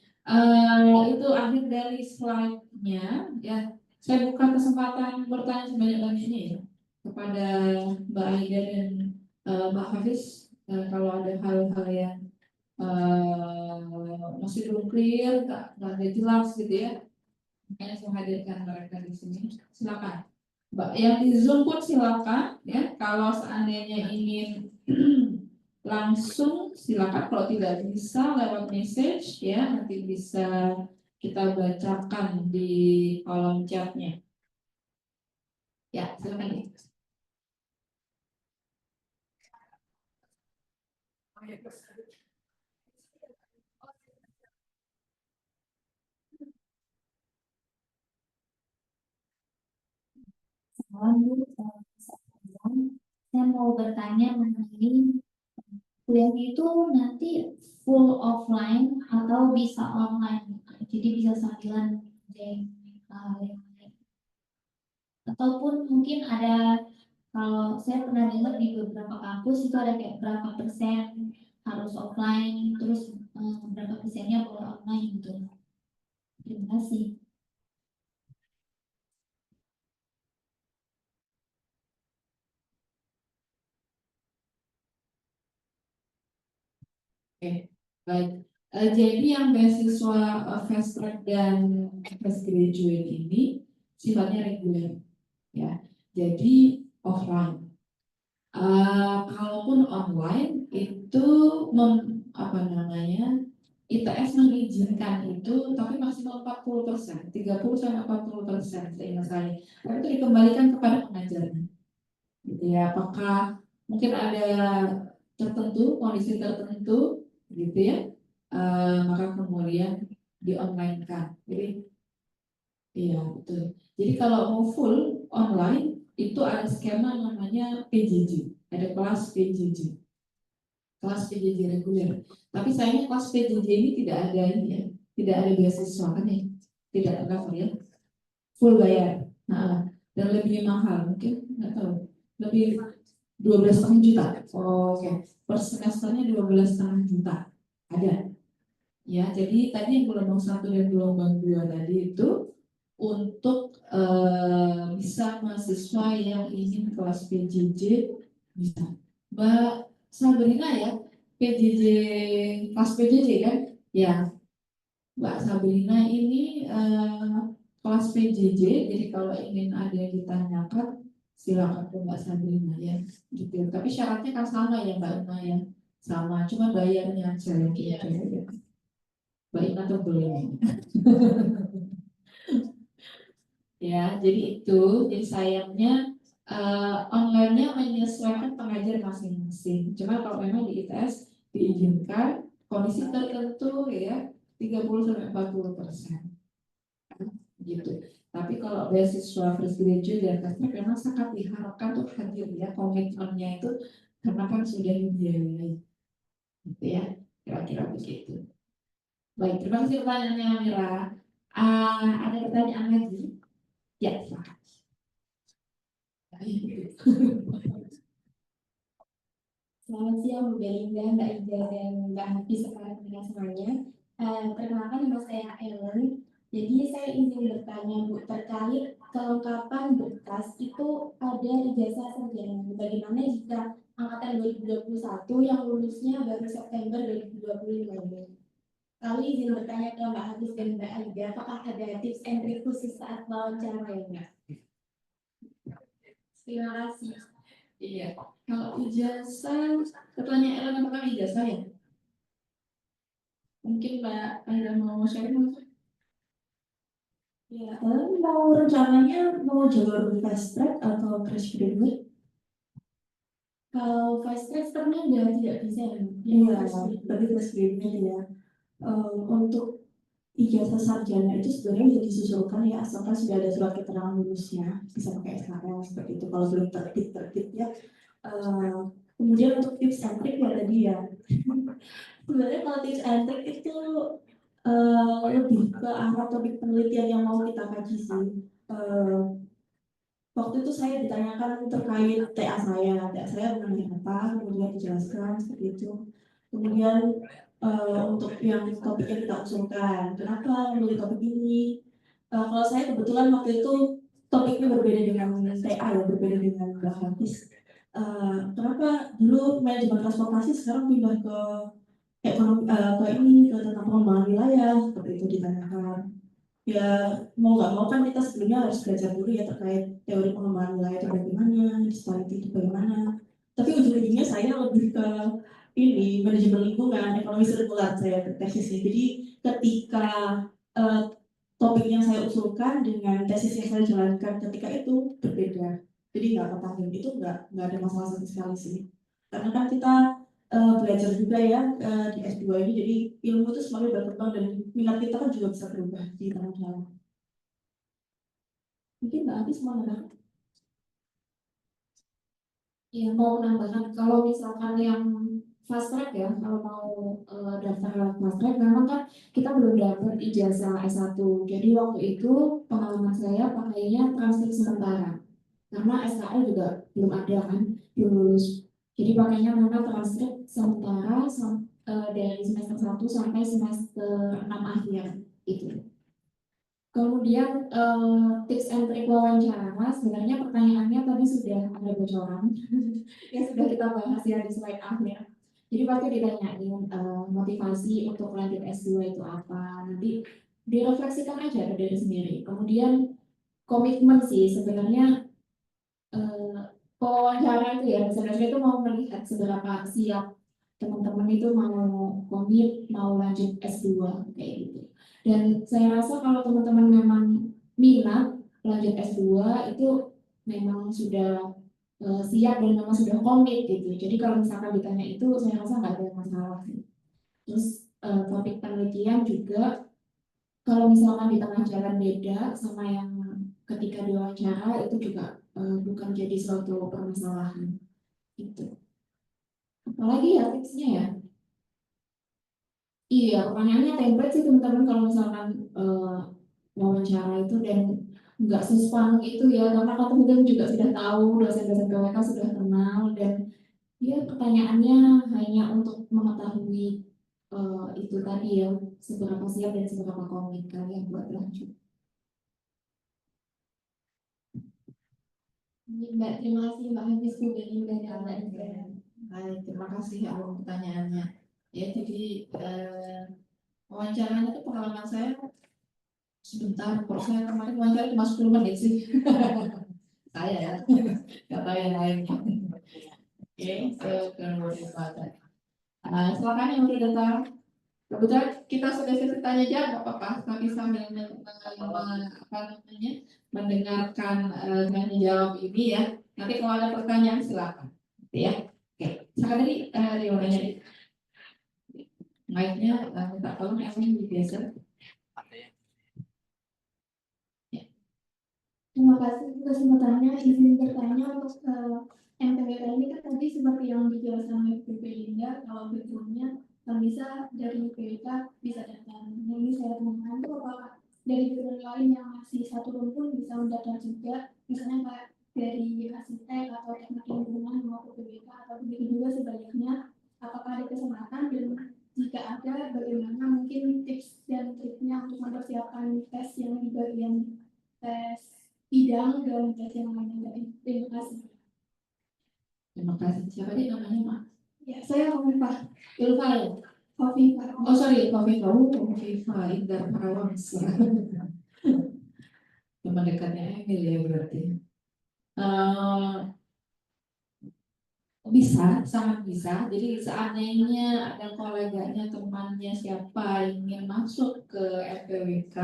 Itu akhir dari slide-nya, ya. Saya buka kesempatan bertanya sebanyak-banyaknya ya kepada Mbak Aida dan Mbak Hafiz. Kalau ada hal-hal yang masih belum clear, nggak ada jelas gitu ya, makanya saya hadirkan mereka di sini. Silakan. Mbak yang di Zoom pun silakan ya. Kalau seandainya ingin langsung silakan, kalau tidak bisa lewat message ya, nanti bisa kita bacakan di kolom chatnya. Ya, silakan. Lalu, saya mau bertanya mengenai kuliahnya itu nanti full offline atau bisa online, jadi bisa sambilan ngerjain hal yang lain. Ataupun mungkin ada, kalau saya pernah dengar di beberapa kampus itu ada kayak berapa persen harus offline, terus berapa persennya boleh online gitu. Terima kasih. Oke, baik. Jadi yang beasiswa fast track dan fast graduate ini sifatnya reguler, ya. Jadi offline. Kalaupun online itu apa namanya, ITS mengizinkan itu, tapi maksimal 40%, 30 sampai 40% seingat saya. Tapi itu dikembalikan kepada pengajarnya. Gitu ya, apakah mungkin ada tertentu, kondisi tertentu, gitu ya, maka kemudian di online kan. Jadi iya betul. Jadi kalau mau full online itu ada skema namanya PJJ, ada kelas PJJ, kelas PJJ reguler. Tapi sayangnya kelas PJJ ini tidak ada ini ya, tidak ada beasiswa kan ya, tidak tercover ya, full bayar. Nah, dan lebih mahal mungkin nggak tahu, lebih 12,5 juta. Oh, oke, per semesternya 12,5 juta ada. Ya, jadi tadi yang gelombang 1 dan gelombang 2 tadi itu untuk bisa mahasiswa yang ingin kelas PJJ bisa. Mbak Sabrina ya, PJJ, kelas PJJ kan? Ya, Mbak Sabrina ini kelas PJJ, jadi kalau ingin ada yang ditanyakan silakan ke Mbak Sabrina ya, gitu. Tapi syaratnya kan sama ya Mbak Ina ya, sama, cuma bayarnya aja yang kita ya. Mbak Ina tuh belum. Ya, jadi itu, jadi sayangnya online-nya menyesuaikan pengajar masing-masing. Cuma kalau memang di ITS diizinkan kondisi tertentu ya 30 sampai 40%, gitu. Tapi kalau beasiswa fresh graduate dan fast track memang sangat diharapkan tuh hadir ya, komitmennya itu karena kan sudah dibiayai, gitu ya, kira-kira begitu. Baik, terima kasih pertanyaannya Mira. Ada pertanyaan lagi? Ya, silakan. Selamat siang Bu Belinda, Mbak Ida, dan Mbak Hafiz serta semuanya. Perkenalkan nama saya Ellen. Jadi saya izin bertanya Bu terkait kelengkapan berkas itu ada ijazah sarjana. Bagaimana jika angkatan 2021 yang lulusnya baru September 2025 ini. Lalu izin bertanya ke Mbak Hafiz dan Mbak Aida, apakah ada tips and trik khusus saat wawancara ya Mbak? Terima kasih. Iya. Kalau ijazah, pertanyaan elemen pertama ijazah ya. Mungkin Mbak Aida mau sharing mungkin? Ya, mau rencananya mau jalur fast track atau fresh graduate? Kalau fast track sebenarnya tidak bisa ya. Iya, tapi fresh graduate ya. Untuk ijazah sarjana itu sebenarnya bisa disusulkan ya, asalkan sudah ada surat keterangan lulusnya, bisa pakai SKL seperti itu. Kalau belum terbit ya. Kemudian untuk tips and trick ya tadi ya. Sebenarnya kalau tips and trick itu lebih ke arah topik penelitian yang mau kita kaji sih. Waktu itu saya ditanyakan terkait TA saya mengenai apa, kemudian dijelaskan seperti itu. Kemudian untuk yang topik yang kita usulkan, kenapa memilih topik ini? Kalau saya kebetulan waktu itu topiknya berbeda dengan TA ya, berbeda dengan Mbak Hafiz. Kenapa dulu manajemen transportasi sekarang pindah ke ekonomi, ke ini, ke tentang pengembangan wilayah, seperti itu ditanyakan. Ya mau nggak mau kan kita sebelumnya harus belajar dulu ya terkait teori pengembangan wilayah itu bagaimana, disparity itu bagaimana. Tapi ujung-ujungnya saya lebih ke ini manajemen lingkungan, ekonomi sirkular saya tesisnya. Jadi ketika eh, topik yang saya usulkan dengan tesis yang saya jalankan ketika itu berbeda. Jadi nggak ketahuan itu nggak ada masalah sama sekali sih. Karena kan kita belajar juga ya di S2 ini, jadi ilmu itu semakin berkembang dan minat kita kan juga bisa berubah di tengah jalan. Mungkin Mbak Abis mau nambahkan? Ya, mau menambahkan kalau misalkan yang fast track ya, kalau mau daftar lewat fast track, memang kan kita belum dapat ijazah S1. Jadi waktu itu pengalaman saya pakainya transkrip sementara. Karena SKL juga belum ada kan, belum lulus. Jadi pakainya memang transkrip sementara dari semester 1 sampai semester 6 akhir itu. Kemudian tips and trik wawancara, sebenarnya pertanyaannya tadi sudah ada bocoran yang sudah kita bahas ya di slide akhir. Jadi pasti ditanyain motivasi untuk lanjut S2 itu apa, nanti direfleksikan aja ke diri sendiri. Kemudian komitmen sih sebenarnya wawancara itu ya, sebenarnya itu mau melihat seberapa siap teman-teman itu mau komit, mau lanjut S2 kayak gitu. Dan saya rasa kalau teman-teman memang minat lanjut S2 itu memang sudah siap dan memang sudah komit gitu. Jadi kalau misalkan ditanya itu saya rasa nggak ada masalah sih. Terus topik penelitian juga kalau misalkan di tengah jalan beda sama yang ketika diwawancara itu juga bukan jadi suatu permasalahan itu. Apalagi ya tipsnya ya. Iya, pertanyaannya template sih teman-teman kalau misalkan wawancara itu dan nggak sespam itu ya, karena kan teman-teman juga sudah tahu dosen-dosen KWK sudah kenal dan ya pertanyaannya hanya untuk mengetahui itu tadi ya, seberapa siap dan seberapa komit kalian buat lanjut. Mbak, terima kasih Mbak Hafiz dan Mbak Aida. Baik, terima kasih atas pertanyaannya. Ya, jadi wawancaranya itu pengalaman saya sebentar, kok saya kemarin wawancara cuma 10 menit sih. Saya ya, nggak tahu yang lainnya. Oke, kemudian silakan yang udah datang. Kebetulan kita sudah selesai tanya jawab, nggak apa-apa, tapi sambil mendengarkan tanya jawab ini ya. Nanti kalau ada pertanyaan silakan, ya. Oke, silakan tadi Rio nanya. Mic-nya minta tolong yang digeser. Terima kasih atas kesempatannya. Izin bertanya untuk MPWK ini kan tadi seperti yang dijelaskan oleh BP Linda, kalau background-nya bisa dari PWK bisa datang. Yang ini saya tanyakan itu apakah dari background lain yang masih satu rumpun bisa mendaftar juga, misalnya kayak dari arsitek atau teknik lingkungan maupun PWK atau begitu juga sebaliknya, apakah ada kesempatan dan jika ada bagaimana mungkin tips dan triknya untuk mempersiapkan tes yang di bagian tes bidang dan tes yang lainnya. Terima kasih. Terima kasih. Siapa dia namanya, Mak? Ya, saya Kofifa. Ilva ya? Kofifa. Oh sorry, Kofifa. Kofifa, Indar Parawangsa. Teman dekatnya Emil ya berarti. Eh, bisa, sangat bisa. Jadi seandainya ada koleganya, temannya siapa ingin masuk ke FPWK,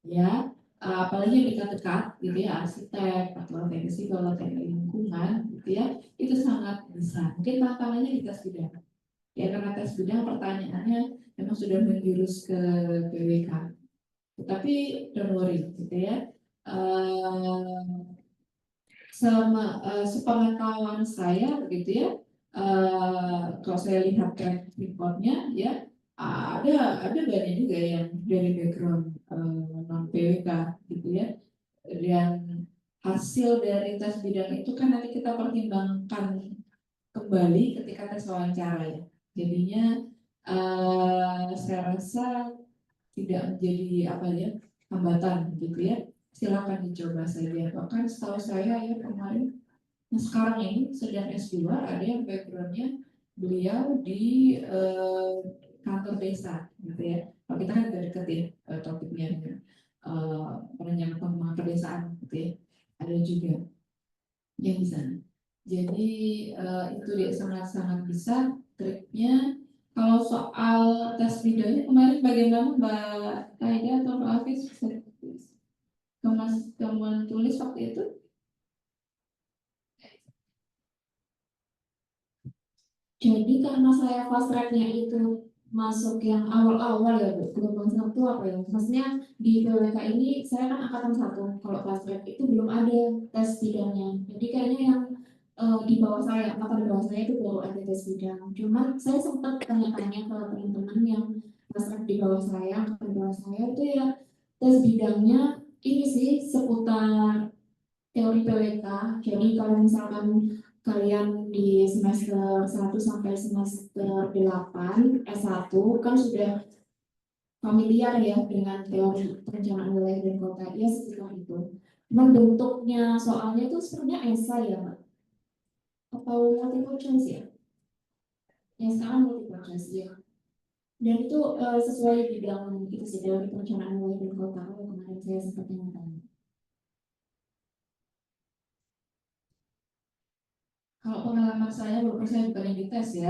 ya, apalagi yang dekat-dekat, gitu ya, arsitek atau teknik sipil atau teknik lingkungan, gitu ya, itu sangat bisa. Mungkin tantangannya di tes bidang. Ya karena tes bidang pertanyaannya memang sudah menjurus ke PWK. Tetapi don't worry, gitu ya. Eh, sepengetahuan saya begitu ya, kalau saya lihat track recordnya ya, ada banyak juga yang dari background non PWK gitu ya, dan hasil dari tes bidang itu kan nanti kita pertimbangkan kembali ketika tes wawancara ya, jadinya saya rasa tidak menjadi apa ya, hambatan gitu ya. Silakan dicoba saja. Bahkan setahu saya ya kemarin, nah sekarang ini sedang S2 ada yang backgroundnya beliau di kantor desa gitu ya. Kalau kita kan udah deket ya topiknya, perencanaan pengembangan pedesaan gitu ya. Ada juga yang di sana. Jadi itu dia sangat-sangat bisa triknya. Kalau soal tes videonya kemarin bagaimana Mbak Aida atau Mbak Hafiz, Kemas tulis waktu itu? Jadi karena saya fast tracknya itu masuk yang awal-awal ya Bu, gelombang satu apa ya? Maksudnya di PWK ini saya kan angkatan satu, kalau fast track itu belum ada tes bidangnya. Jadi kayaknya yang di bawah saya, angkatan di bawah saya itu baru ada tes bidang. Cuman saya sempat tanya-tanya ke teman-teman yang fast track di bawah saya, angkatan di bawah saya itu ya tes bidangnya ini sih seputar teori PWK. Jadi kalau misalkan kalian di semester 1 sampai semester 8 S1 kan sudah familiar ya dengan teori perencanaan wilayah dan kota, ya sekitar itu. Cuman bentuknya soalnya itu sebenarnya esai ya Pak? Atau multiple choice ya? Ya sekarang multiple choice ya. Dan itu sesuai bidang itu sih, teori perencanaan wilayah dan kota. Oh, kemarin saya sempat tanya-tanya. Kalau pengalaman saya, walaupun saya bukan yang dites ya,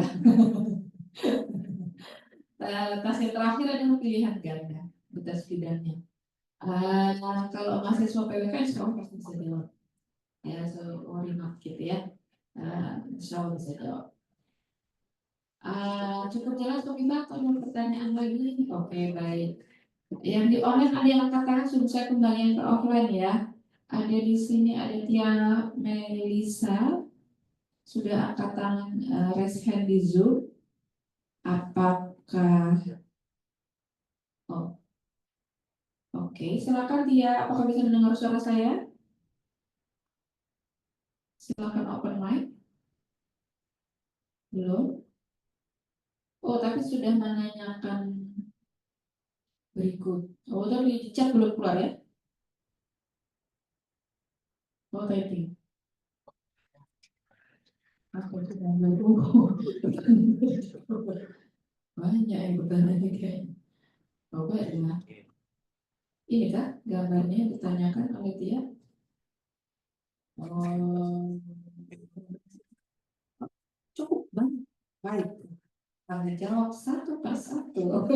tes yang terakhir adalah pilihan ganda di tes bidangnya. Kalau mahasiswa PWK insya Allah pasti bisa jawab. Ya, so worry not gitu ya. Insya Allah bisa jawab. Cukup jelas kok kita atau ada pertanyaan lagi? Oke, baik. Yang di online ada yang angkat tangan, suruh saya kembali ke offline ya. Ada di sini ada Tia Melisa, sudah angkat tangan, raise hand di Zoom. Apakah oh, oke, silakan Tia, apakah bisa mendengar suara saya? Silakan open mic. Belum? Oh, tapi sudah menanyakan berikut. Oh, tapi di chat belum keluar ya? Oh, typing. Aku sudah menunggu. Banyak yang bertanya kayaknya. Coba ya. Ini kah gambarnya yang ditanyakan oleh dia? Oh, cukup banyak. Baik. Kami jawab satu persatu.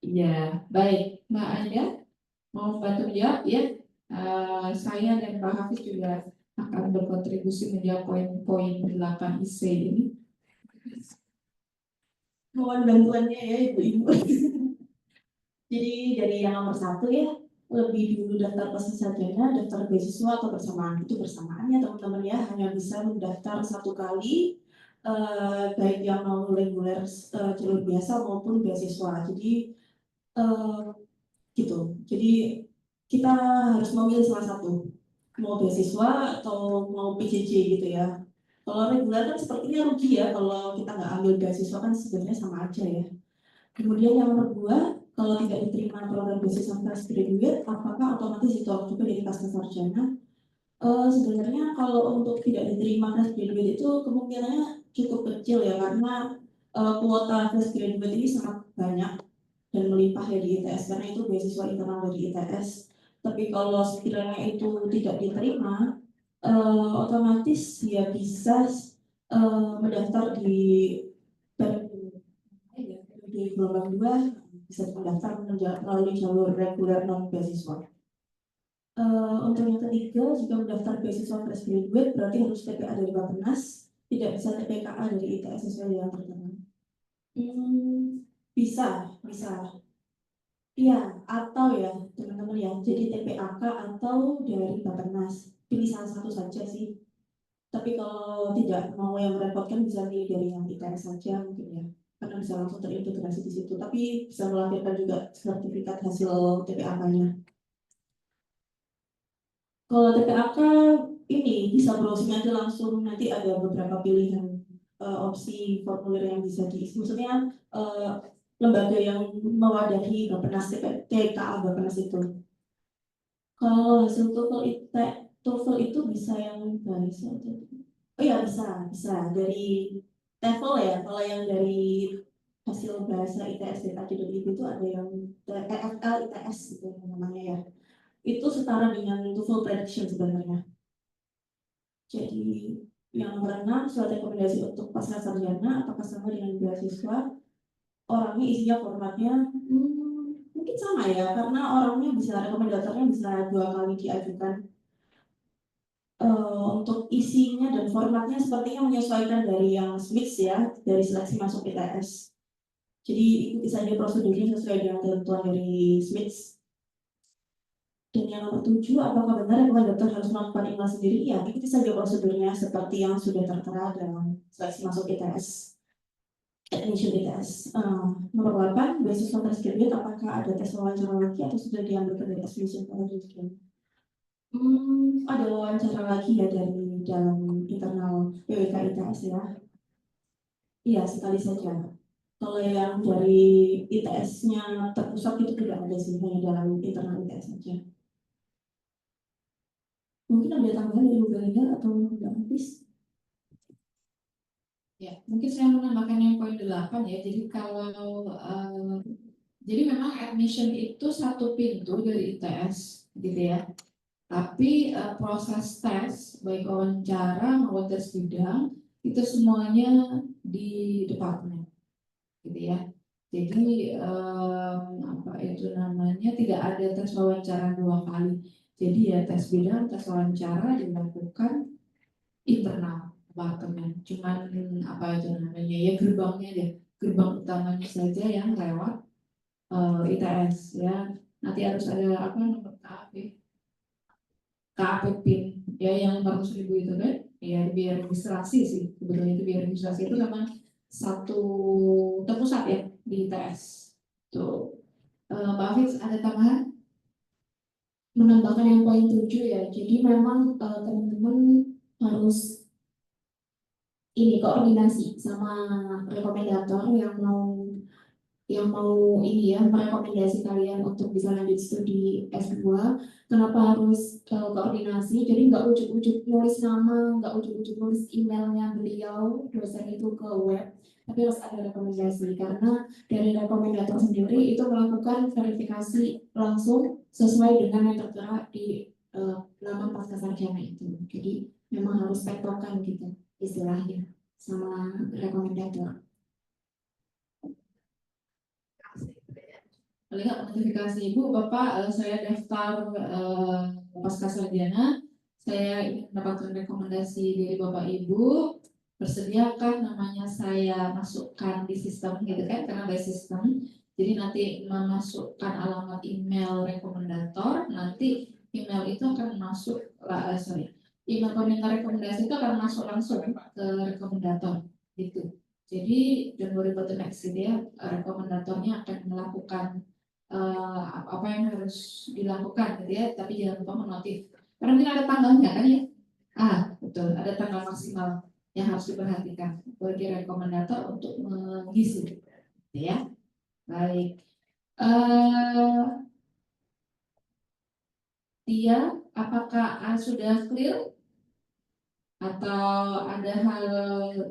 Iya, baik. Mbak Anda mau bantu jawab ya? Saya dan Pak Hafiz juga akan berkontribusi menjawab poin-poin 8 IC ini. Mohon bantuannya ya Ibu-Ibu. Jadi dari yang nomor 1 ya, lebih dulu daftar peserta sarjana, daftar beasiswa atau bersamaan. Itu bersamaan ya teman-teman ya, hanya bisa mendaftar 1 kali, baik yang non reguler jalur biasa maupun beasiswa. Jadi gitu. Jadi kita harus memilih salah satu, mau beasiswa atau mau PJJ gitu ya. Kalau reguler kan sepertinya rugi ya kalau kita nggak ambil beasiswa, kan sebenarnya sama aja ya. Kemudian yang nomor 2, kalau tidak diterima program beasiswa fresh graduate, apakah otomatis ditolak juga jadi pasca sarjana? Sebenarnya kalau untuk tidak diterima fresh graduate itu kemungkinannya cukup kecil ya, karena kuota fresh graduate ini sangat banyak dan melimpah ya di ITS, karena itu beasiswa internal dari ITS. Tapi kalau sekiranya itu tidak diterima, otomatis ya bisa mendaftar di gelombang 2, bisa mendaftar melalui jalur reguler non beasiswa. Untuk yang ketiga, jika mendaftar beasiswa fresh graduate berarti harus TPA dari Bappenas, tidak bisa TPKA dari ITS sesuai yang tertera. Bisa. Iya, atau ya teman-teman ya, jadi TPAK atau dari Bappenas. Pilih salah satu saja sih. Tapi kalau tidak mau yang merepotkan bisa pilih dari yang ITS saja mungkin ya. Karena bisa langsung terintegrasi di situ. Tapi bisa melampirkan juga sertifikat hasil TPAK-nya. Kalau TPAK ini bisa browsing aja langsung, nanti ada beberapa pilihan opsi formulir yang bisa diisi. Maksudnya lembaga yang mewadahi Bappenas TKA Bappenas itu. Kalau hasil TOEFL itu bisa yang bahasa aja. Oh iya bisa dari TOEFL ya. Kalau yang dari hasil bahasa ITS data.id itu ada yang TFL ITS itu namanya ya. Itu setara dengan TOEFL prediction sebenarnya. Jadi yang nomor 6, surat rekomendasi untuk pasca sarjana apakah sama dengan beasiswa? Orangnya isinya formatnya mungkin sama ya, karena orangnya bisa rekomendatornya bisa 2 kali diajukan. Untuk isinya dan formatnya sepertinya menyesuaikan dari yang Smith ya, dari seleksi masuk ITS. Jadi ikuti saja prosedurnya sesuai dengan ketentuan dari Smith. Dan yang nomor 7, apakah benar rekomendasi harus melakukan email sendiri? Ya, ikuti saja prosedurnya seperti yang sudah tertera dalam seleksi masuk ITS. Admission ITS. Nomor 8, beasiswa fresh graduate, apakah ada tes wawancara lagi atau sudah diambil dari admission atau ada wawancara lagi ya dari dalam internal PWK ITS ya. Iya, sekali saja. Kalau yang dari ITS-nya terpusat itu tidak ada sih, hanya dalam internal ITS saja. Mungkin ada tambahan dari Bu Belinda atau Mbak Hafiz? Ya, mungkin saya menambahkan yang poin 8 ya. Jadi kalau jadi memang admission itu satu pintu dari ITS gitu ya. Tapi proses tes baik wawancara maupun tes bidang itu semuanya di departemen gitu ya. Jadi apa itu namanya, tidak ada tes wawancara 2 kali. Jadi ya tes bidang, tes wawancara dilakukan internal departemen. Cuman apa itu namanya ya, gerbangnya deh, gerbang utamanya saja yang lewat ITS ya. Nanti harus ada apa nomor KAP PIN ya yang 400.000 itu kan ya, biar registrasi sih sebetulnya. Itu biar registrasi itu memang satu terpusat ya di ITS tuh. Mbak Hafiz ada tambahan? Menambahkan yang poin 7 ya, jadi memang teman-teman harus ini koordinasi sama rekomendator yang mau ini ya merekomendasi kalian untuk bisa lanjut studi S2. Kenapa harus koordinasi? Jadi nggak ujuk-ujuk nulis nama, nggak ujuk-ujuk nulis emailnya beliau dosen itu ke web, tapi harus ada rekomendasi, karena dari rekomendator sendiri itu melakukan verifikasi langsung sesuai dengan yang tertera di laman pasca sarjana itu. Jadi memang harus tektokan gitu istilahnya sama rekomendator. Melihat notifikasi Ibu, Bapak, saya daftar pasca sarjana, saya ingin mendapatkan rekomendasi dari Bapak Ibu, bersediakah namanya saya masukkan di sistem gitu kan, karena ada sistem. Jadi nanti memasukkan alamat email rekomendator, nanti email itu akan masuk, email peminta rekomendasi itu akan masuk langsung ke rekomendator gitu. Jadi don't worry about the next gitu ya, rekomendatornya akan melakukan apa yang harus dilakukan gitu ya, tapi jangan lupa menotif karena mungkin ada tanggalnya kan ya. Betul, ada tanggal maksimal yang harus diperhatikan bagi rekomendator untuk mengisi gitu ya. Baik, Tia, apakah sudah clear? Atau ada hal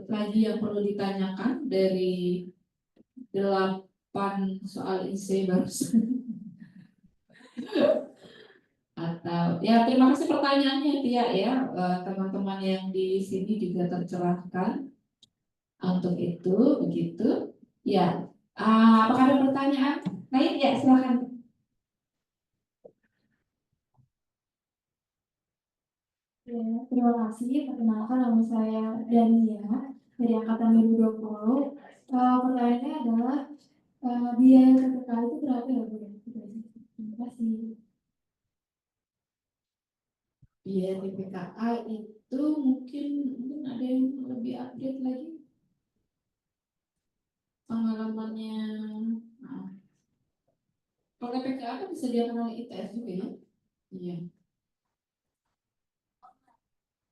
lagi yang perlu ditanyakan dari 8 soal IC barusan? Atau ya terima kasih pertanyaannya Tia ya. Teman-teman yang di sini juga tercerahkan untuk itu begitu ya. Apakah ada pertanyaan lain? Ya silakan. Ya, terima kasih. Perkenalkan nama saya Dania dari angkatan 2020. Pertanyaannya adalah biaya KPK itu berapa ya Bu? Terima kasih. Biaya TPKA itu mungkin ada yang lebih update lagi pengalamannya. Nah, kalau TPKA kan bisa dilakukan oleh ITS juga ya. Iya.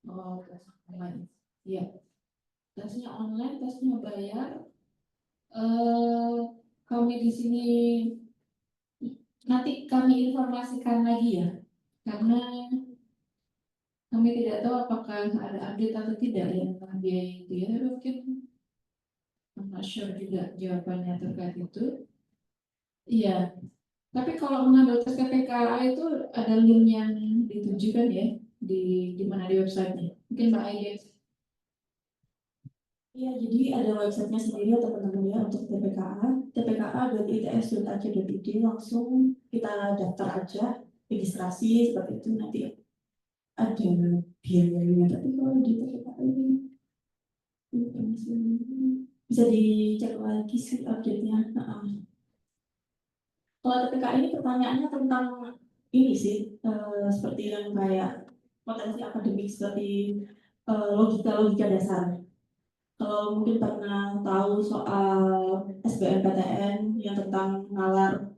Oh, tes online. Iya. Tesnya online, tesnya bayar. Kami di sini nanti kami informasikan lagi ya, karena kami tidak tahu apakah ada update atau tidak ya tentang biaya itu ya. Mungkin I'm not sure juga jawabannya terkait itu. Iya, tapi kalau mengambil tes TPKA itu ada link yang ditujukan ya di mana di websitenya. Mungkin Mbak Aida. Iya, jadi ada websitenya sendiri ya teman-teman ya untuk TPKA, tpka.its.ac.id, langsung kita daftar aja, registrasi seperti itu, nanti ada biayanya. Tapi kalau di TPKA ini bisa dicek lagi sih update-nya. Kalau TPKA ini pertanyaannya tentang ini sih, seperti yang kayak potensi akademik seperti logika-logika dasar. Kalau mungkin pernah tahu soal SBMPTN yang tentang nalar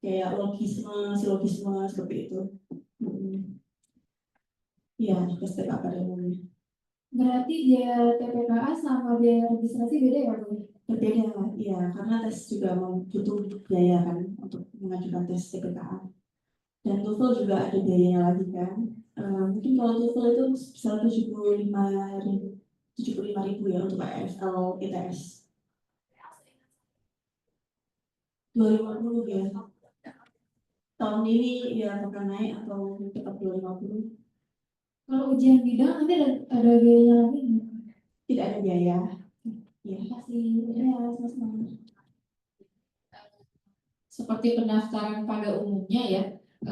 kayak logisme, silogisme seperti itu. Iya, STK akademik. Berarti biaya TPKA sama biaya registrasi beda ya Bu? Berbeda, iya, karena tes juga butuh biaya kan untuk mengajukan tes TPKA. Dan TOEFL juga ada biayanya lagi kan. Mungkin kalau TOEFL itu bisa 75.000 ya untuk EFL ITS. 250 ya. Tahun ini ya akan naik atau tetap 250. Kalau ujian bidang nanti ada biayanya lagi nggak? Tidak ada biaya. Ya, Kasih ya, sama-sama. Seperti pendaftaran pada umumnya ya,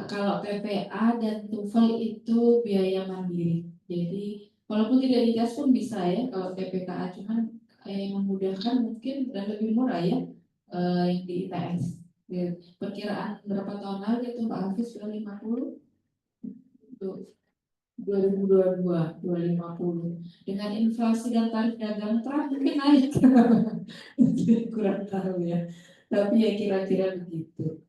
kalau TPA dan TOEFL itu biaya mandiri. Jadi walaupun tidak dites pun bisa ya kalau TPKA, cuman yang memudahkan mungkin dan lebih murah ya yang di ITS. Ya, perkiraan berapa tahun lalu itu Pak Hafiz 250 untuk 2022 250 dengan inflasi dan tarif dagang Trump mungkin naik. Kurang tahu ya, tapi ya kira-kira begitu.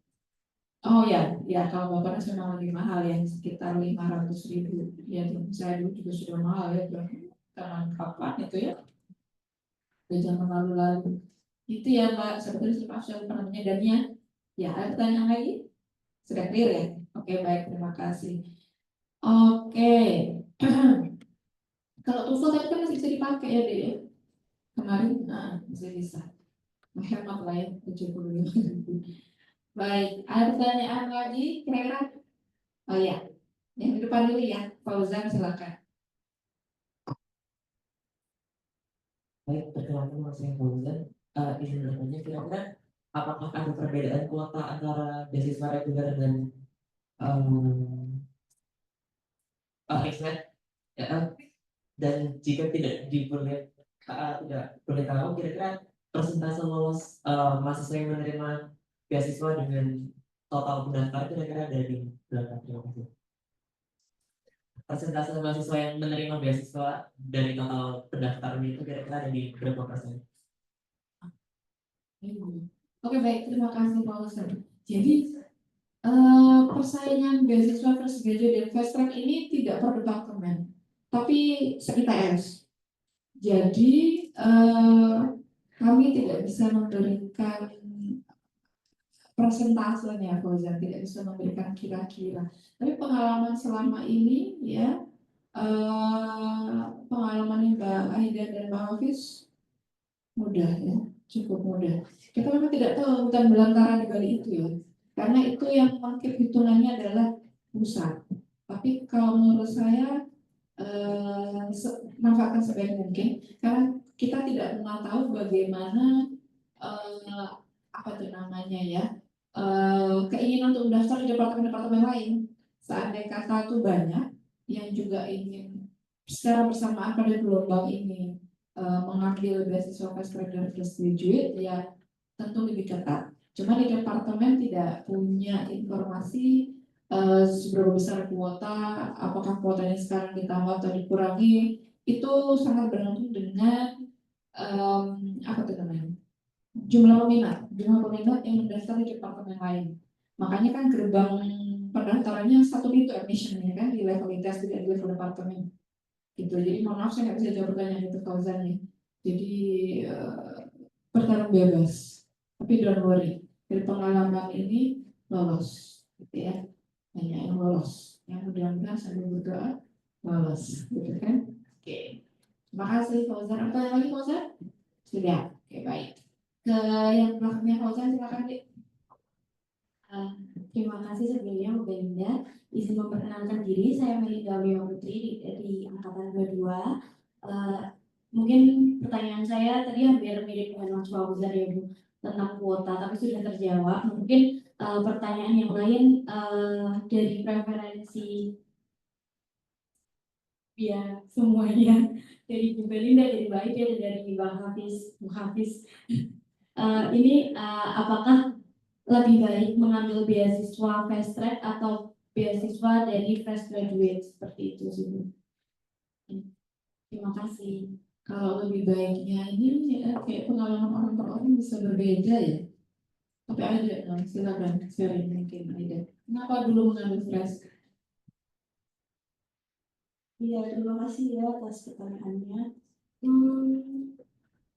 Oh ya, ya kalau Bapak Nasional lebih mahal ya, sekitar 500.000. Ya, saya dulu juga sudah mahal ya, zaman kapan itu ya, udah zaman lalu-lalu. Itu ya Mbak, seperti sudah pernah menyadarinya. Ya, ada pertanyaan lagi? Sudah clear ya? Oke, baik, terima kasih. Oke, kalau TOEFL tadi kan masih bisa dipakai ya, Dek, ya? Kemarin, bisa. Hemat lah ya, 75.000. Baik, ada pertanyaan lagi kira-kira? Oh ya, yang di depan dulu ya, Fauzan silakan. Baik, perkenalkan nama saya Fauzan. Izin bertanya, kira-kira apakah ada perbedaan kuota antara beasiswa reguler dan expat? Ya, dan jika tidak boleh tahu, kira-kira persentase lolos mahasiswa yang menerima beasiswa dengan total pendaftar kira-kira ada di berapa? Terima kasih. Persentase mahasiswa yang menerima beasiswa dari total pendaftar itu kira-kira ada di berapa persen? Oke baik, terima kasih Pak Ustaz. Jadi persaingan beasiswa fresh graduate dan fast track ini tidak per departemen, tapi se-ITS. Jadi kami tidak bisa memberikan persentasenya Fauzan, tidak bisa memberikan kira-kira. Tapi pengalaman selama ini ya, pengalaman Mbak Aida dan Mbak Hafiz mudah ya, cukup mudah. Kita memang tidak tahu hutan belantara di Bali itu ya, karena itu yang mengkip hitungannya adalah pusat. Tapi kalau menurut saya manfaatkan sebaik mungkin, karena kita tidak pernah tahu bagaimana apa itu namanya ya, keinginan untuk mendaftar di departemen-departemen lain. Seandainya kata itu banyak yang juga ingin secara bersamaan pada gelombang ini mengambil beasiswa fresh graduate fresh graduate, ya tentu lebih ketat. Cuma di departemen tidak punya informasi seberapa besar kuota, apakah kuotanya sekarang ditambah atau dikurangi. Itu sangat bergantung dengan apa itu namanya, jumlah peminat yang mendaftar di departemen lain. Makanya kan gerbang pendaftarannya satu pintu admissionnya kan di level lintas, tidak di level departemen gitu. Jadi mohon maaf saya nggak bisa jawab pertanyaan itu Fauzan ya. Jadi bertarung bebas, tapi don't worry, dari pengalaman ini lolos gitu ya, hanya yang lolos, yang mudah-mudahan sambil berdoa lolos gitu kan. Oke, terima kasih Fauzan. Apa lagi Fauzan? Sudah, oke baik. Ke yang belakangnya Fauzan silakan Dik. Terima kasih sebelumnya Bu Belinda. Izin memperkenalkan diri, saya Melinda Wiyah Putri dari Angkatan 22. Mungkin pertanyaan saya tadi hampir mirip dengan Mas Fauzan ya Bu, tentang kuota, tapi sudah terjawab. Mungkin pertanyaan yang lain dari preferensi ya semuanya, dari Bu Belinda, dari Mbak Ida, dan dari Bang Hafiz, Bu Hafiz. Ini apakah lebih baik mengambil beasiswa fast track atau beasiswa dari fresh graduate, seperti itu sih Bu. Terima kasih. Kalau lebih baiknya ini kayak pengalaman orang per orang bisa berbeda ya. Tapi ada, silakan sharing mungkin ada. Kenapa dulu mengambil fresh? Iya, terima kasih ya atas pertanyaannya.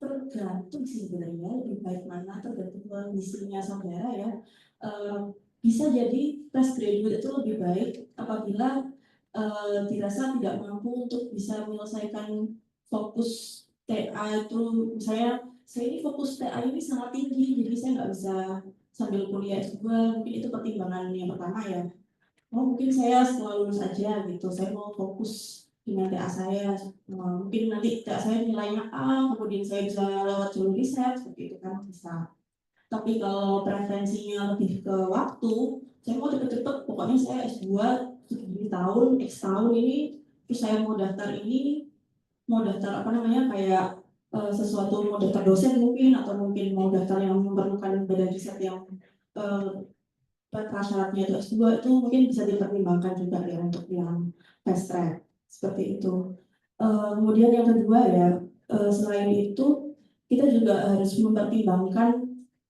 Tergantung sih sebenarnya, lebih baik mana tergantung kondisinya saudara ya. Bisa jadi fresh graduate itu lebih baik apabila dirasa tidak mampu untuk bisa menyelesaikan fokus TA itu. Misalnya saya ini fokus TA ini sangat tinggi, jadi saya nggak bisa sambil kuliah S2. Mungkin itu pertimbangan yang pertama ya. Mungkin saya setelah lulus aja gitu, saya mau fokus dengan TA saya. Mungkin nanti TA saya nilainya A, kemudian saya bisa lewat jalur riset, seperti itu kan bisa. Tapi kalau preferensinya lebih ke waktu, saya mau cepet-cepet, pokoknya saya S2 segini tahun, X tahun ini, terus saya mau daftar ini, mau daftar apa namanya, kayak sesuatu, mau daftar dosen mungkin, atau mungkin mau daftar yang memerlukan badan riset yang prasyaratnya itu S2, itu mungkin bisa dipertimbangkan juga ya untuk yang fast track, seperti itu. Kemudian yang kedua ya, selain itu kita juga harus mempertimbangkan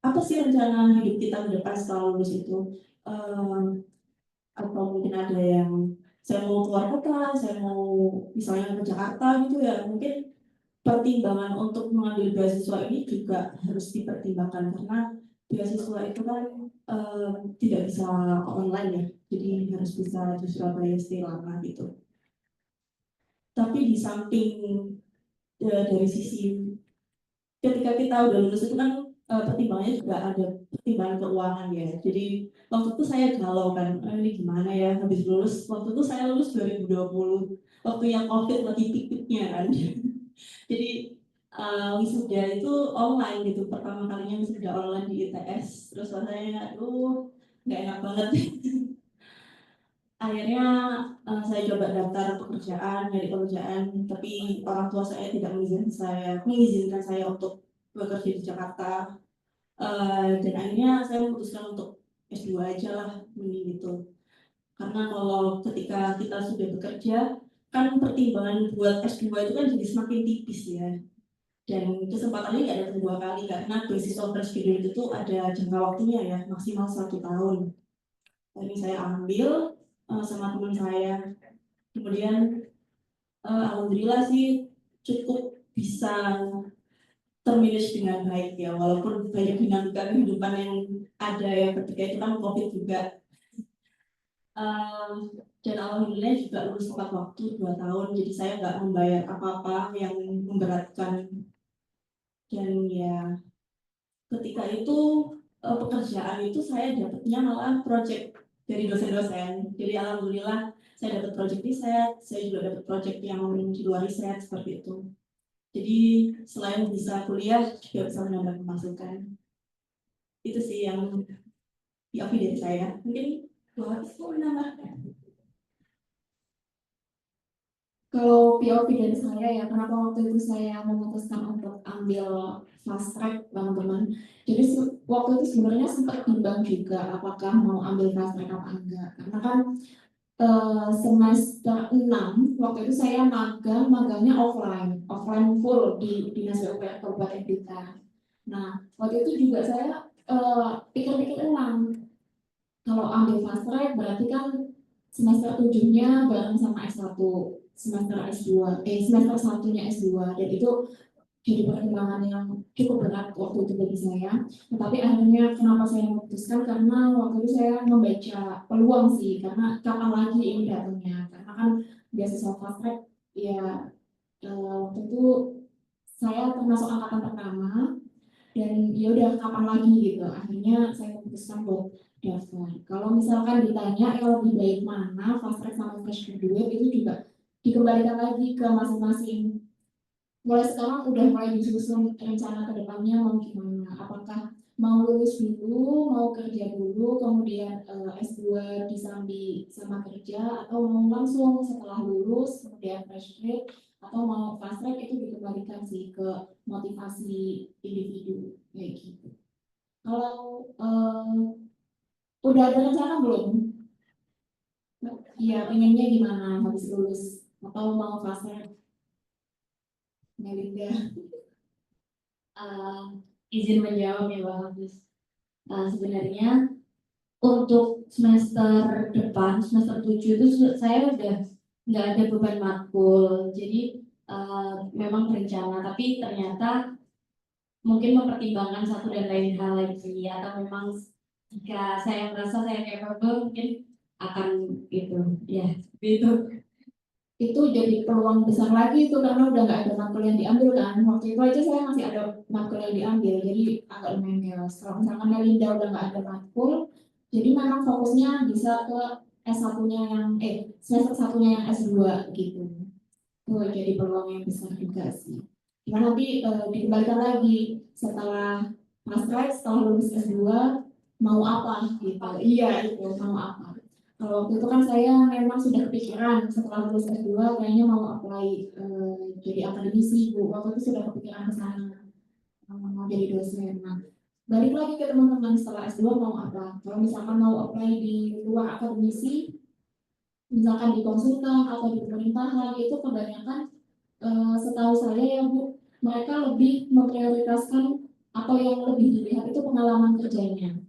apa sih rencana hidup kita ke depan setelah lulus itu. Atau mungkin ada yang saya mau keluar kota, saya mau misalnya ke Jakarta gitu ya, mungkin pertimbangan untuk mengambil beasiswa ini juga harus dipertimbangkan, karena beasiswa itu kan tidak bisa online ya, jadi harus bisa di Surabaya stay lama gitu. Tapi di samping dari sisi ketika kita udah lulus itu kan pertimbangannya juga ada pertimbangan keuangan ya. Jadi waktu itu saya galau kan, ini gimana ya habis lulus. Waktu itu saya lulus 2020, waktu yang COVID lagi pik-piknya kan. Jadi wisuda itu online gitu, pertama kalinya wisuda online di ITS. Terus rasanya aduh nggak enak banget. Akhirnya saya coba daftar pekerjaan, nyari pekerjaan, tapi orang tua saya tidak mengizinkan saya untuk bekerja di Jakarta. Dan akhirnya saya memutuskan untuk S2 aja lah, mending gitu. Karena kalau ketika kita sudah bekerja, kan pertimbangan buat S2 itu kan jadi semakin tipis ya. Dan kesempatannya nggak datang 2 kali, karena beasiswa fresh graduate itu ada jangka waktunya ya, maksimal 1 tahun. Ini saya ambil sama teman saya. Kemudian alhamdulillah sih cukup bisa termanage dengan baik ya, walaupun banyak dinamika kehidupan yang ada ya ketika itu kan COVID juga. Dan alhamdulillah juga lulus tepat waktu 2 tahun, jadi saya nggak membayar apa-apa yang memberatkan. Dan ya ketika itu pekerjaan itu saya dapatnya malah project dari dosen-dosen. Jadi alhamdulillah saya dapat project riset, saya juga dapat project yang di luar riset seperti itu. Jadi selain bisa kuliah juga bisa menambah pemasukan. Itu sih yang POV dari saya. Mungkin dua mau menambah. Kalau POV dari saya ya, kenapa waktu itu saya memutuskan untuk ambil fast track teman-teman. Jadi waktu itu sebenarnya sempat bimbang juga apakah mau ambil fast track apa enggak. Karena kan semester 6 waktu itu saya magangnya offline full di Dinas PUPR Kabupaten Blitar. Nah, waktu itu juga saya pikir-pikir ulang, kalau ambil fast track berarti kan semester 7-nya bareng sama S1, semester S2, semester 1-nya S2, dan itu jadi pertimbangan yang cukup berat waktu itu bagi saya. Tetapi akhirnya kenapa saya memutuskan, karena waktu itu saya membaca peluang sih, karena kapan lagi ini datangnya, karena kan beasiswa fast track ya, waktu itu saya termasuk angkatan pertama, dan ya udah kapan lagi gitu. Akhirnya saya memutuskan buat daftar. Kalau misalkan ditanya yang lebih baik mana, fast track sama fresh graduate, itu juga dikembalikan lagi ke masing-masing. Mulai sekarang udah mulai disusun rencana ke depannya mau gimana. Apakah mau lulus dulu, mau kerja dulu, kemudian S2 disambi sama kerja, atau mau langsung setelah lulus kemudian fresh grade, atau mau fast track, itu dikembalikan sih ke motivasi individu kayak gitu. Kalau udah ada rencana belum? Iya, pengennya gimana habis lulus? Atau mau fast track? Melinda. Izin menjawab ya Bang Hafiz. Sebenarnya untuk semester depan, semester 7 itu saya udah nggak ada beban matkul. Jadi memang berencana, tapi ternyata mungkin mempertimbangkan satu dan lain hal lagi, atau memang jika saya merasa saya capable mungkin akan gitu ya gitu. Itu jadi peluang besar lagi itu, karena udah nggak ada matkul yang diambil kan. Waktu itu aja saya masih ada matkul yang diambil, jadi agak lumayan chaos. Kalau misalkan Melinda udah nggak ada matkul, jadi memang fokusnya bisa ke S1-nya yang semester satunya yang S2 gitu. Itu jadi peluang yang besar juga sih. Cuma nanti dikembalikan lagi setelah master, setelah lulus S2 mau apa gitu. Iya itu mau apa. Kalau waktu itu kan saya memang sudah kepikiran setelah lulus S2 kayaknya mau apply jadi akademisi Bu. Waktu itu sudah kepikiran ke sana, mau jadi dosen. Nah, balik lagi ke teman-teman setelah S2 mau apa. Kalau misalkan mau apply di luar akademisi, misalkan di konsultan atau di pemerintahan, itu kebanyakan setahu saya ya Bu, mereka lebih memprioritaskan atau yang lebih dilihat itu pengalaman kerjanya.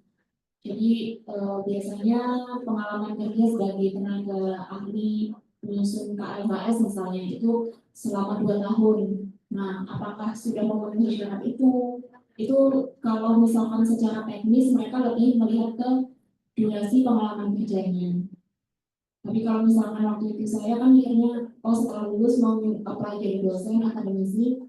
Jadi biasanya pengalaman kerja sebagai tenaga ahli penyusun KLKS misalnya itu selama 2 tahun. Nah, apakah sudah memenuhi syarat itu? Itu kalau misalkan secara teknis mereka lebih melihat ke durasi pengalaman kerjanya. Tapi kalau misalkan waktu itu saya kan mikirnya, setelah lulus mau apply jadi dosen akademisi.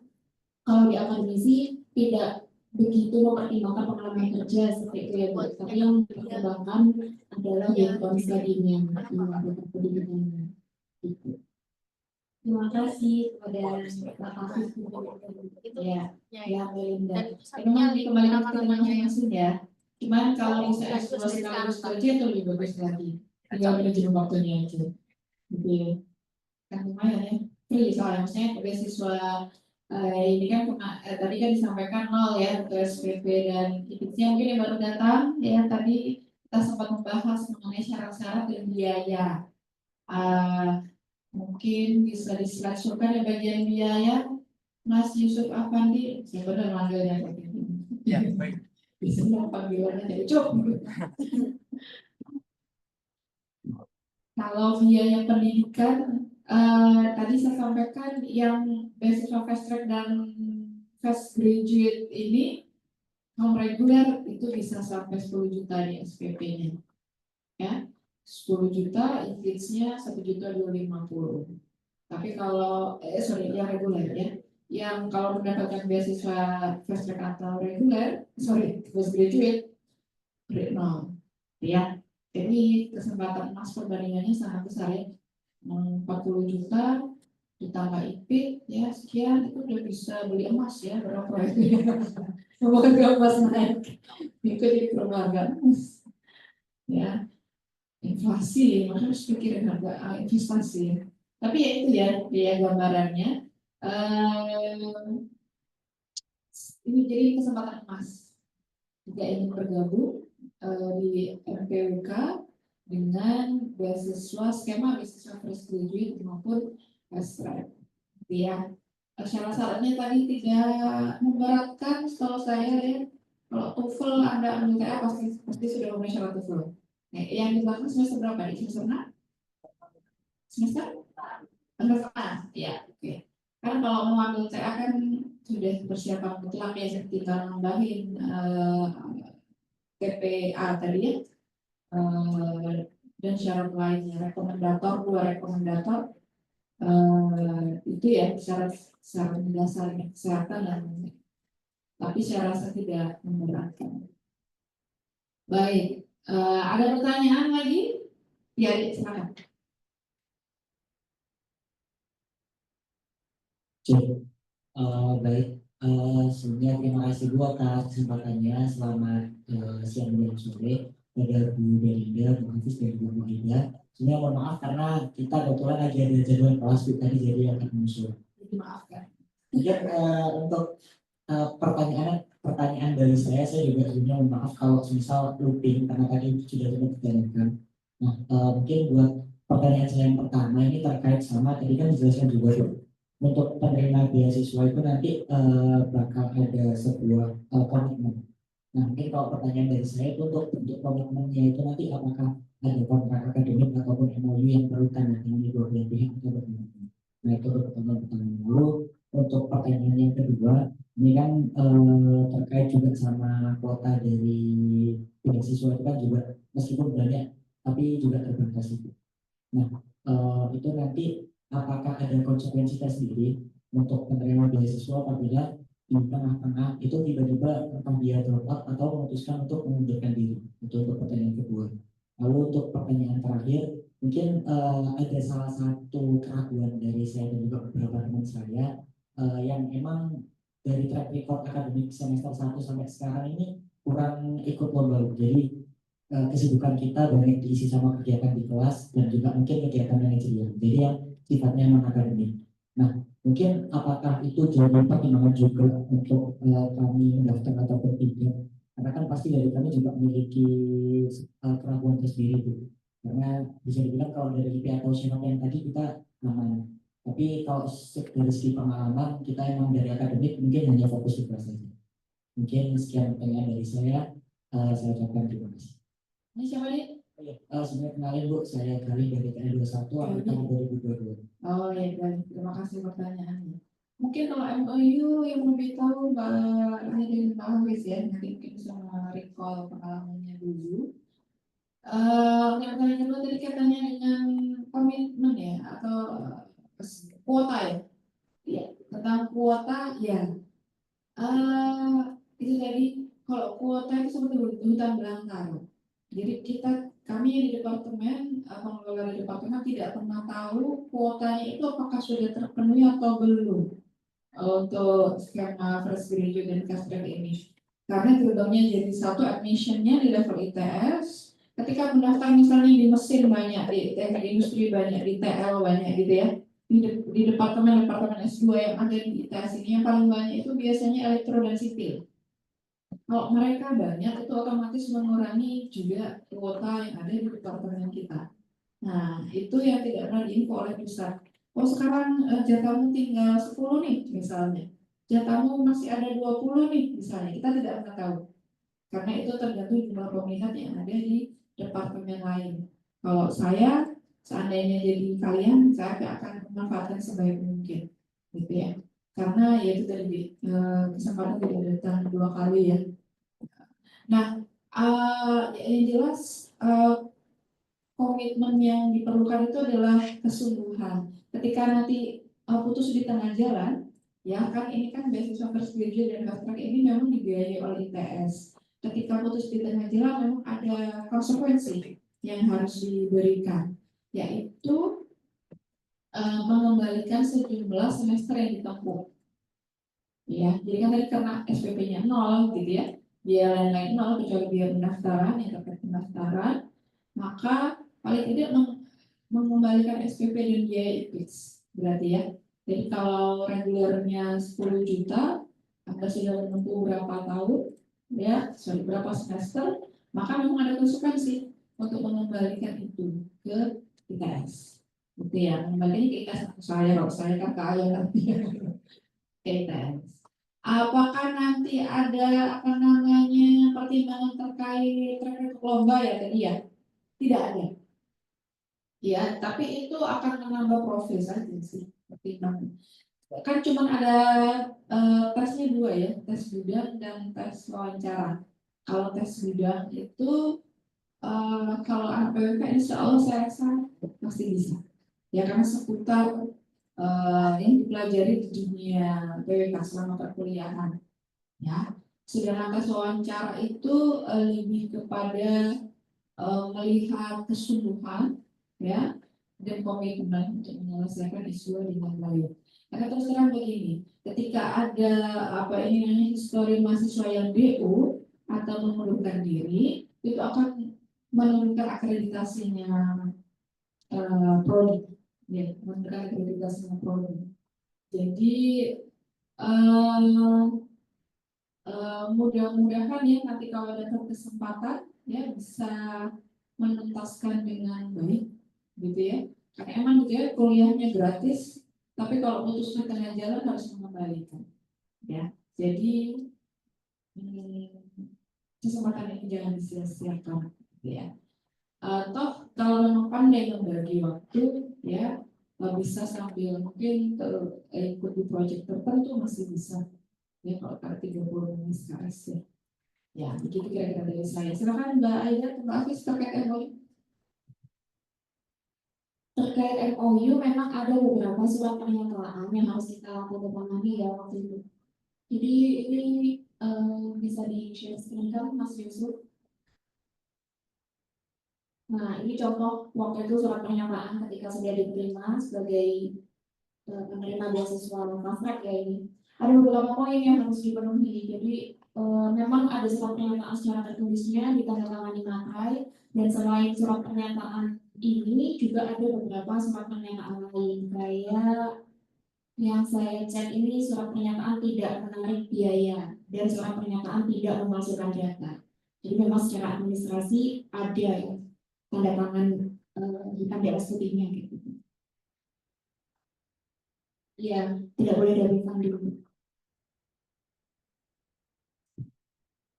Kalau di akademisi tidak begitu mempertimbangkan pengalaman kerja seperti itu ya Bu. Tapi yang dipertimbangkan adalah background study-nya, pendidikannya. Gitu. Terima kasih kepada Pak Hafiz ya Melinda. Memang dikembalikan ke masing-masing ya. Cuman kalau misalnya sekaligus kerja itu lebih bagus lagi. Tinggal manajemen waktunya aja. Gitu ya. Kan lumayan ya. Free soalnya maksudnya beasiswa ini kan tadi kan disampaikan 0 ya untuk SPP dan IPC. Mungkin yang baru datang ya, tadi kita sempat membahas mengenai syarat-syarat dan biaya. Mungkin bisa diselesaikan ya bagian biaya, Mas Yusuf Afandi. Saya benar manggilnya seperti ini. Ya, baik. Bisa panggilannya jadi cuk. Kalau biaya pendidikan, tadi saya sampaikan yang beasiswa fast track dan fresh graduate ini non reguler itu bisa sampai 10 juta di SPP-nya, ya. 10 juta, increase-nya 1.250.000. Tapi kalau yang reguler ya, yang kalau mendapatkan beasiswa fast track atau reguler, fresh graduate, rate 0, ya. Jadi kesempatan emas perbandingannya sangat besar ya. 40 juta ditambah IP ya sekian, itu udah bisa beli emas ya, berapa itu ya. Semoga emas naik, itu jadi perlembagaan emas ya. Inflasi, makanya harus pikirin harga investasi ya. Tapi ya itu ya gambarannya. Ini jadi kesempatan emas jika ingin bergabung di MPWK dengan beasiswa skema beasiswa fresh graduate maupun fast track. Ya, syarat-syaratnya tadi tidak memberatkan setahu saya ya. Kalau TOEFL Anda ambil TA pasti sudah memenuhi syarat TOEFL. Nah, yang di belakang semester berapa? Di semester 6? Semester? Ya, oke. Karena kalau mau ambil TA kan sudah persiapan mutlak ya, tinggal nambahin TPA tadi ya, dan syarat lainnya, rekomendator, 2 rekomendator, itu ya syarat dasar kesehatan dan tapi saya rasa tidak memberatkan. Baik, ada pertanyaan lagi? Ya, silakan. Baik, sebelumnya terima kasih Bu atas kesempatannya. Selamat siang dan sore pada Bu Belinda, Bu Hafiz dan Bu Belinda. Sebenarnya mohon maaf karena kita kebetulan lagi ada jadwal kelas tadi jadi akan menyusul. Dimaafkan. Mungkin untuk pertanyaan dari saya juga sebenarnya mohon maaf kalau misal looping karena tadi sudah sempat ditanyakan. Nah, mungkin buat pertanyaan saya yang pertama ini terkait sama tadi kan dijelaskan juga tuh. Untuk penerima beasiswa itu nanti bakal ada sebuah komitmen. Nah, mungkin kalau pertanyaan dari saya itu untuk komitmennya itu nanti apakah ada kontrak akademik ataupun MOU yang perlu tanda tangan di dua belah pihak atau bagaimana? Nah, itu untuk pertanyaan pertama. Lalu untuk pertanyaan yang kedua, ini kan terkait juga sama kuota dari beasiswa itu kan juga meskipun banyak, tapi juga terbatas itu. Nah, itu nanti apakah ada konsekuensi tersendiri untuk penerima beasiswa apabila di tengah-tengah itu tiba-tiba entah dia drop out atau memutuskan untuk mengundurkan diri. Itu untuk pertanyaan kedua. Lalu untuk pertanyaan terakhir, mungkin ada salah satu keraguan dari saya dan juga beberapa teman saya yang emang dari track record akademik semester 1 sampai sekarang ini kurang ikut lomba. Jadi kesibukan kita banyak diisi sama kegiatan di kelas dan juga mungkin kegiatan manajerial. Jadi yang sifatnya non akademik. Nah, mungkin apakah itu jadi pertimbangan juga untuk kami mendaftar ataupun tidak? Karena kan pasti dari kami juga memiliki keraguan tersendiri itu. Karena bisa dibilang kalau dari IP atau syarat yang tadi kita aman. Tapi kalau dari segi pengalaman kita emang dari akademik mungkin hanya fokus di kelas saja. Mungkin sekian pertanyaan dari saya ucapkan terima kasih. Ini siapa nih? Sebenarnya kenalin Bu, saya Gali dari TN21 angkatan 2022. Oh ya, baik. Terima kasih pertanyaannya. Mungkin kalau MOU yang lebih tahu Mbak Hadi dan Mbak Hafiz ya, nanti mungkin bisa recall pengalamannya dulu. Yang pertanyaan kedua tadi katanya dengan komitmen ya atau kuota ya? Iya, tentang kuota ya. Itu tadi kalau kuota itu seperti hutan belantara. Jadi kami di departemen, pengelola di departemen tidak pernah tahu kuotanya itu apakah sudah terpenuhi atau belum untuk skema fresh graduate dan fast track ini. Karena gerbangnya jadi satu admissionnya di level ITS. Ketika mendaftar misalnya di mesin banyak, di teknik industri banyak, di TL banyak gitu ya. Di departemen S2 yang ada di ITS ini yang paling banyak itu biasanya elektro dan sipil. Kalau mereka banyak itu otomatis mengurangi juga kuota yang ada di departemen kita. Nah, itu yang tidak pernah diinfo oleh pusat. Oh, sekarang jatahmu tinggal 10 nih misalnya. Jatahmu masih ada 20 nih misalnya. Kita tidak pernah tahu. Karena itu tergantung jumlah peminat yang ada di departemen lain. Kalau saya seandainya jadi kalian, saya akan memanfaatkan sebaik mungkin. Gitu ya. karena ya itu tadi kesempatan tidak datang dua kali ya. Nah, yang jelas komitmen yang diperlukan itu adalah kesungguhan. Ketika nanti putus di tengah jalan, ya kan ini kan beasiswa first graduate dan fast track ini memang dibiayai oleh ITS. Ketika putus di tengah jalan memang ada konsekuensi yang harus diberikan, yaitu mengembalikan sejumlah semester yang ditempuh. Ya, jadi kan tadi karena SPP-nya nol gitu ya, biaya lain-lain nol kecuali biaya pendaftaran yang terkait pendaftaran, maka paling tidak mengembalikan SPP dan biaya IPIS berarti ya. Jadi kalau regulernya 10 juta, Anda sudah menempuh berapa tahun, ya, berapa semester, maka memang ada konsekuensi untuk mengembalikan itu ke ITS. Gitu ya, mengembalikannya ke ITS saya, kalau saya kan kaya nanti ke ITS. Apakah nanti ada apa namanya pertimbangan terkait track lomba ya tadi ya? Tidak ada. Ya, tapi itu akan menambah profil saja sih pertimbangan. Kan cuma ada tesnya dua ya, tes bidang dan tes wawancara. Kalau tes bidang itu kalau anak PWK insya Allah saya rasa pasti bisa. Ya karena seputar yang dipelajari di dunia PWK selama perkuliahan. Ya, sedangkan tes wawancara itu lebih kepada melihat kesungguhan ya dan komitmen untuk menyelesaikan isu dengan baik. Karena terus terang begini, ketika ada apa ini namanya histori mahasiswa yang DO atau mengundurkan diri, itu akan menurunkan akreditasinya prodi, ya, menurunkan akreditasinya prodi. Jadi eh, mudah-mudahan ya nanti kalau ada kesempatan ya bisa menuntaskan dengan baik gitu ya, karena emang gitu ya kuliahnya gratis tapi kalau putus di tengah jalan harus mengembalikan ya. Jadi kesempatan ini jangan disia-siakan gitu ya. Toh kalau memang pandai membagi waktu ya bisa sambil mungkin ikut di proyek tertentu masih bisa ya kalau pada 30 menit sekarang sih. Ya, begitu kira-kira dari saya. Silakan Mbak Aida, Mbak Hafiz terkait MOU. Terkait MOU memang ada beberapa surat pernyataan yang harus kita tandatangani ya waktu itu. Jadi ini bisa di-share screen kan Mas Yusuf. Nah ini contoh waktu itu surat pernyataan ketika sudah diterima sebagai penerima beasiswa fast track ya ini. Ada beberapa poin yang harus dipenuhi. Jadi memang ada surat pernyataan secara tertulisnya ditandatangani materai, dan selain surat pernyataan ini juga ada beberapa surat pernyataan lain kayak yang saya cek ini surat pernyataan tidak menarik biaya dan surat pernyataan tidak memasukkan data. Jadi memang secara administrasi ada ya tanda tangan ada SPP-nya gitu. Iya, tidak boleh dari funding.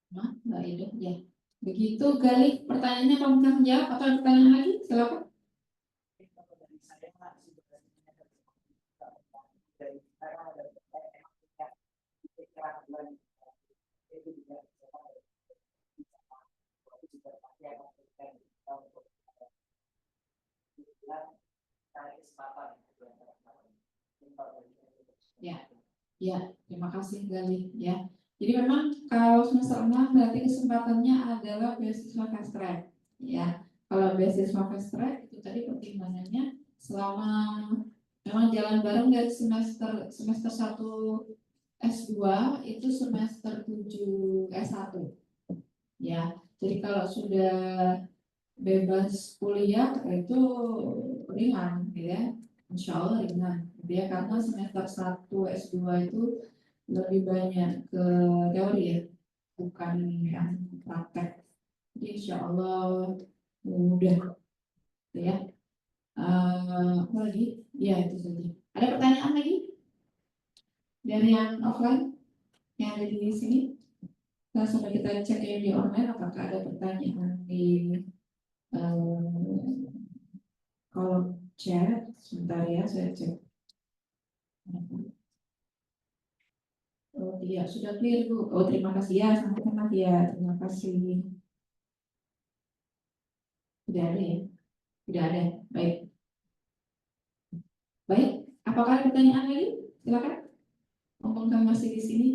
Nah, Mbak Aida, ya. Begitu Galih, pertanyaannya kamu kan jawab atau ada pertanyaan lagi? Silakan. Ya, ya, terima kasih Galih ya. Jadi memang kalau semester 6 berarti kesempatannya adalah beasiswa fast track. Ya, kalau beasiswa fast track itu tadi pertimbangannya selama memang jalan bareng dari semester 1 S2 itu semester 7 S1. Ya, jadi kalau sudah bebas kuliah itu ringan ya, insya Allah ringan dia karena semester 1 S2 itu lebih banyak ke teori ya, bukan yang praktek. Jadi insya Allah mudah ya. Apa lagi? Ya itu saja. Ada pertanyaan lagi dari yang offline yang ada di sini? Nah, sampai kita cek yang di online apakah ada pertanyaan di kolom chat. Sebentar ya, saya cek. Oh iya, sudah clear Bu. Oh terima kasih ya, sama-sama ya. Terima kasih. Sudah ada ya? Sudah ada. Baik. Baik. Apakah ada pertanyaan lagi? Silakan. Mumpung kami masih di sini.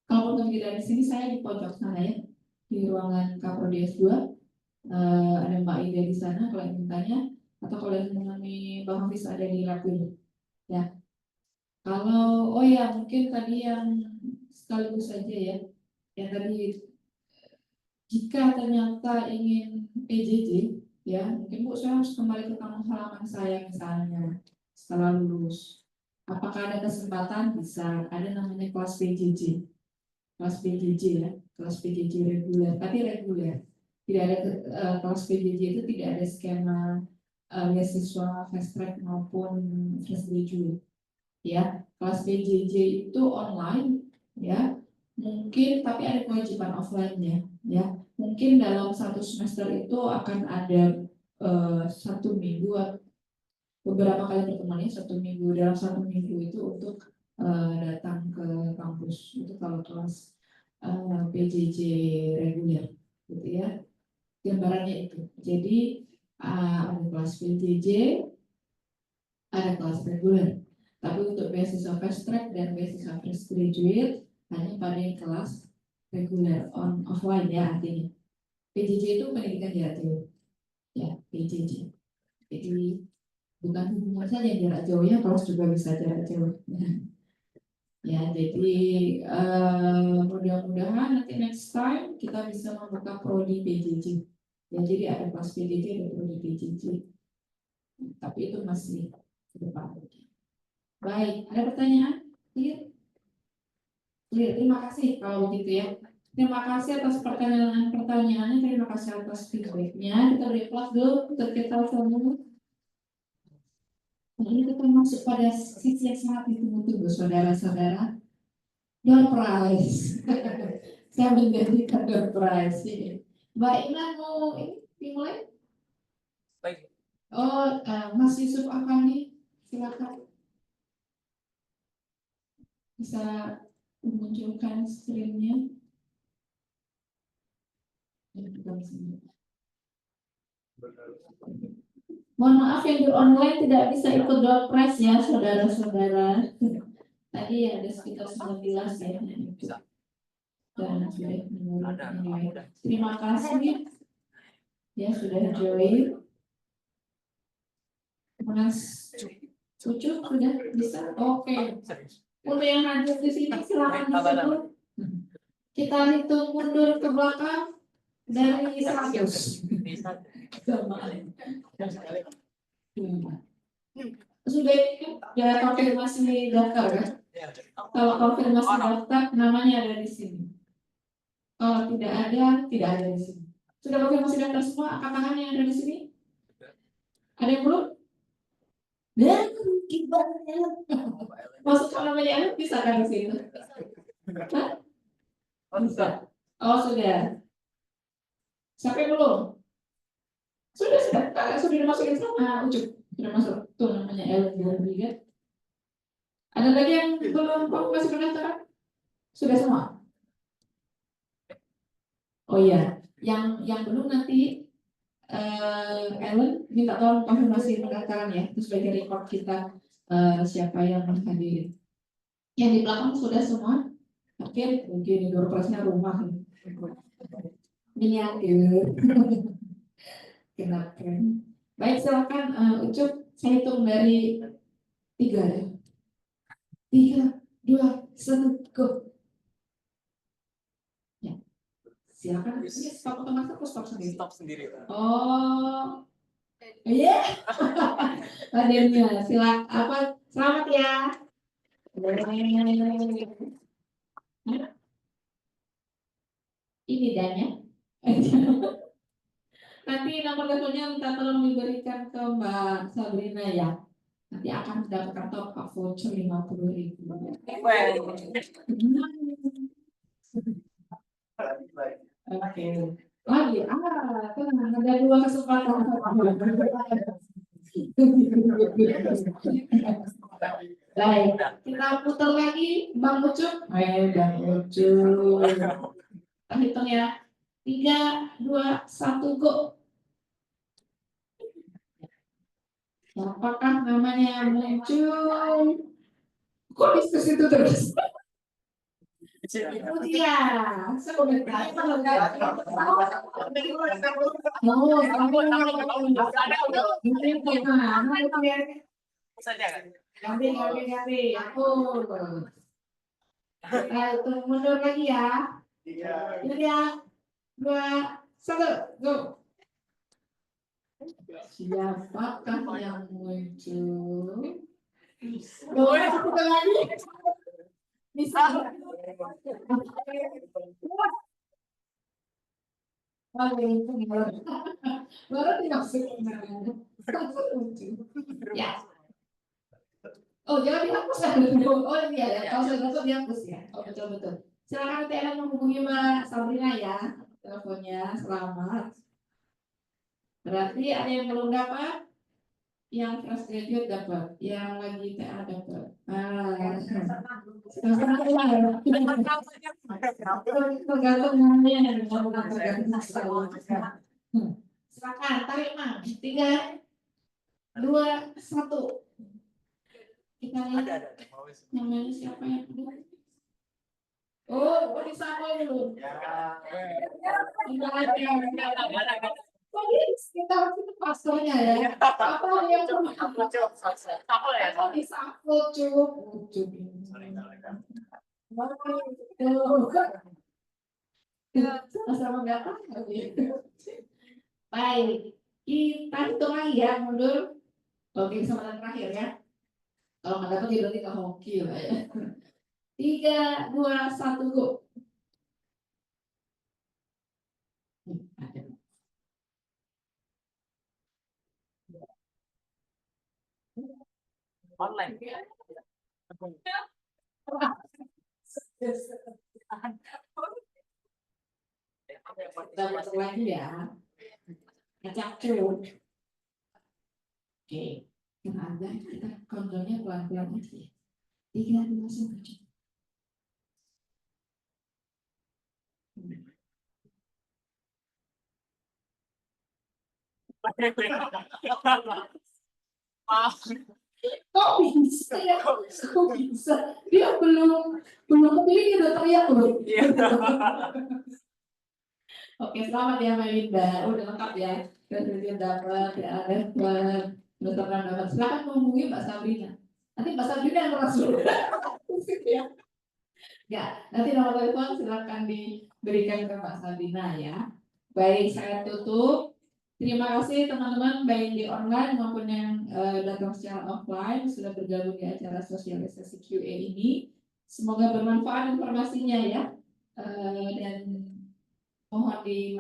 Kalau kami tidak di sini, saya di pojok sana ya, di ruangan Kaprodi S2. Ada Mbak Ida di sana kalau ingin tanya, atau kalau yang mengalami Bang Hafiz ada di Rapid. Ya. Kalau oh ya mungkin tadi yang sekaligus saja ya, yang tadi jika ternyata ingin PJJ, ya mungkin Bu saya harus kembali ke kampung halaman saya misalnya setelah lulus. Apakah ada kesempatan? Bisa. Ada namanya kelas PJJ, kelas PJJ ya, kelas PJJ reguler, tapi reguler. Tidak ada kelas PJJ itu tidak ada skema beasiswa fast track maupun fresh graduate. Ya, kelas PJJ itu online, ya mungkin tapi ada kewajiban offline-nya, ya mungkin dalam satu semester itu akan ada 1 minggu beberapa kali pertemuannya 1 minggu, dalam 1 minggu itu untuk datang ke kampus itu kalau kelas PJJ reguler gitu ya, gambarannya itu. Jadi ada kelas PJJ, ada kelas reguler. Tapi untuk beasiswa fast track dan beasiswa fresh graduate hanya pada yang kelas reguler offline ya artinya. PJJ itu pendidikan jarak jauh, ya PJJ. Jadi bukan hubungan saja jarak jauhnya, kelas juga bisa jarak jauh. Ya jadi mudah-mudahan nanti next time kita bisa membuka prodi PJJ. Ya jadi ada kelas PJJ, ada prodi PJJ. Tapi itu masih ke depan. Baik, ada pertanyaan? Clear? Clear. Terima kasih kalau begitu ya. Terima kasih atas pertanyaannya, terima kasih atas feedbacknya. Kita beri applause dulu untuk kita semua. Nah, ini kita masuk pada sisi yang sangat ditunggu-tunggu, saudara-saudara. Door prize. Saya menjadikan door prize ini. Mbak Ina mau ini dimulai? Baik. Oh, Mas Yusuf Afandi, silakan. Bisa memunculkan screen-nya. Mohon maaf yang di online tidak bisa ikut door prize ya saudara-saudara. Tadi ada sekitar 19 ya. Dan sudah menurut. Terima kasih ya sudah join. Mas Cucu sudah bisa? Oke. Untuk yang hadir di sini silakan disitu. Kita hitung mundur ke belakang dari 100. Sudah ini ya konfirmasi daftar ya. Kalau konfirmasi daftar namanya ada di sini. Kalau tidak ada di sini. Sudah konfirmasi daftar semua kakak-kakak yang ada di sini? Ada yang belum? Dan kibarnya masuk ke namanya Ellen bisa kan di sini? Hah? Bisa. Oh sudah. Siapa yang belum? Sudah. Sudah dimasukin sama Ucup. Sudah masuk. Tuh namanya Ellen juga. Ada lagi yang belum konfirmasi pendaftaran? Sudah semua? Oh iya, yang belum nanti Ellen minta tolong konfirmasi pendaftaran ya, terus bagi record kita siapa yang menghadiri. Yang di belakang sudah semua? Oke, mungkin door prize-nya rumah. Miniatur. Kenapa? Baik, silakan Ucup, saya hitung dari 3 ya. 3, 2, 1, go. Ya. Silakan. Ini stop otomatis atau stop sendiri? Stop sendiri. Oh. Iya. Hadirnya, silakan. Selamat ya. Ini dannya. Nanti nomor teleponnya minta tolong diberikan ke Mbak Sabrina ya. Nanti akan mendapatkan top up voucher 50.000. Oke. Lagi, tenang, ada 2 kesempatan. Baik, kita putar lagi, Bang Ucup. Ayo, Bang Ucup. Kita hitung ya. 3, 2, 1, go. Apakah namanya yang muncul? Kok bisa situ terus? Itu dia. Sebentar. Mau, mungkin gimana itu ya? Ganti. Aku. Itu mundur lagi ya. Ini dia. 2, 1, go. Siapakah yang muncul? Boleh satu lagi. Bisa. Baru dimasukin namanya. Ya. Oh, jangan dihapus ya. Oh iya ya, kalau sudah tutup dihapus ya. Oh betul. Silakan TLM menghubungi Mbak Sabrina ya. Teleponnya selamat. Berarti ada yang belum dapat? Yang fresh graduate dapat, yang lagi TA dapat. Tergantung namanya. Silakan tarik Mang. 3, 2, 1. Kita lihat namanya siapa yang kedua. Oh, disambung dulu. Kita itu pastornya ya. Apa yang disambung cukup. Sama-sama nggak tahu. Baik, kita hitung lagi ya, mundur. Oke, kesempatan terakhir ya. Kalau nggak dapat berarti nggak hoki lah ya. 3, 2, 1, go. Online. Kita masuk lagi ya. Ngecek cuy. Oke, kita ada kita kontrolnya pelan-pelan aja. 3, 2, 1. Kok bisa ya? Kok bisa? Dia belum kepilih dia udah teriak loh. Oke, selamat ya Mbak Linda. Udah lengkap ya. Kemudian dapat, ya ada pendaftaran dapat. Silakan menghubungi Mbak Sabrina. Nanti Mbak Sabrina yang merasa. Ya, nanti nomor telepon silakan diberikan ke Mbak Sabrina ya. Baik, saya tutup. Terima kasih teman-teman baik di online maupun yang datang secara offline sudah bergabung di acara sosialisasi QA ini. Semoga bermanfaat informasinya ya. Dan mohon di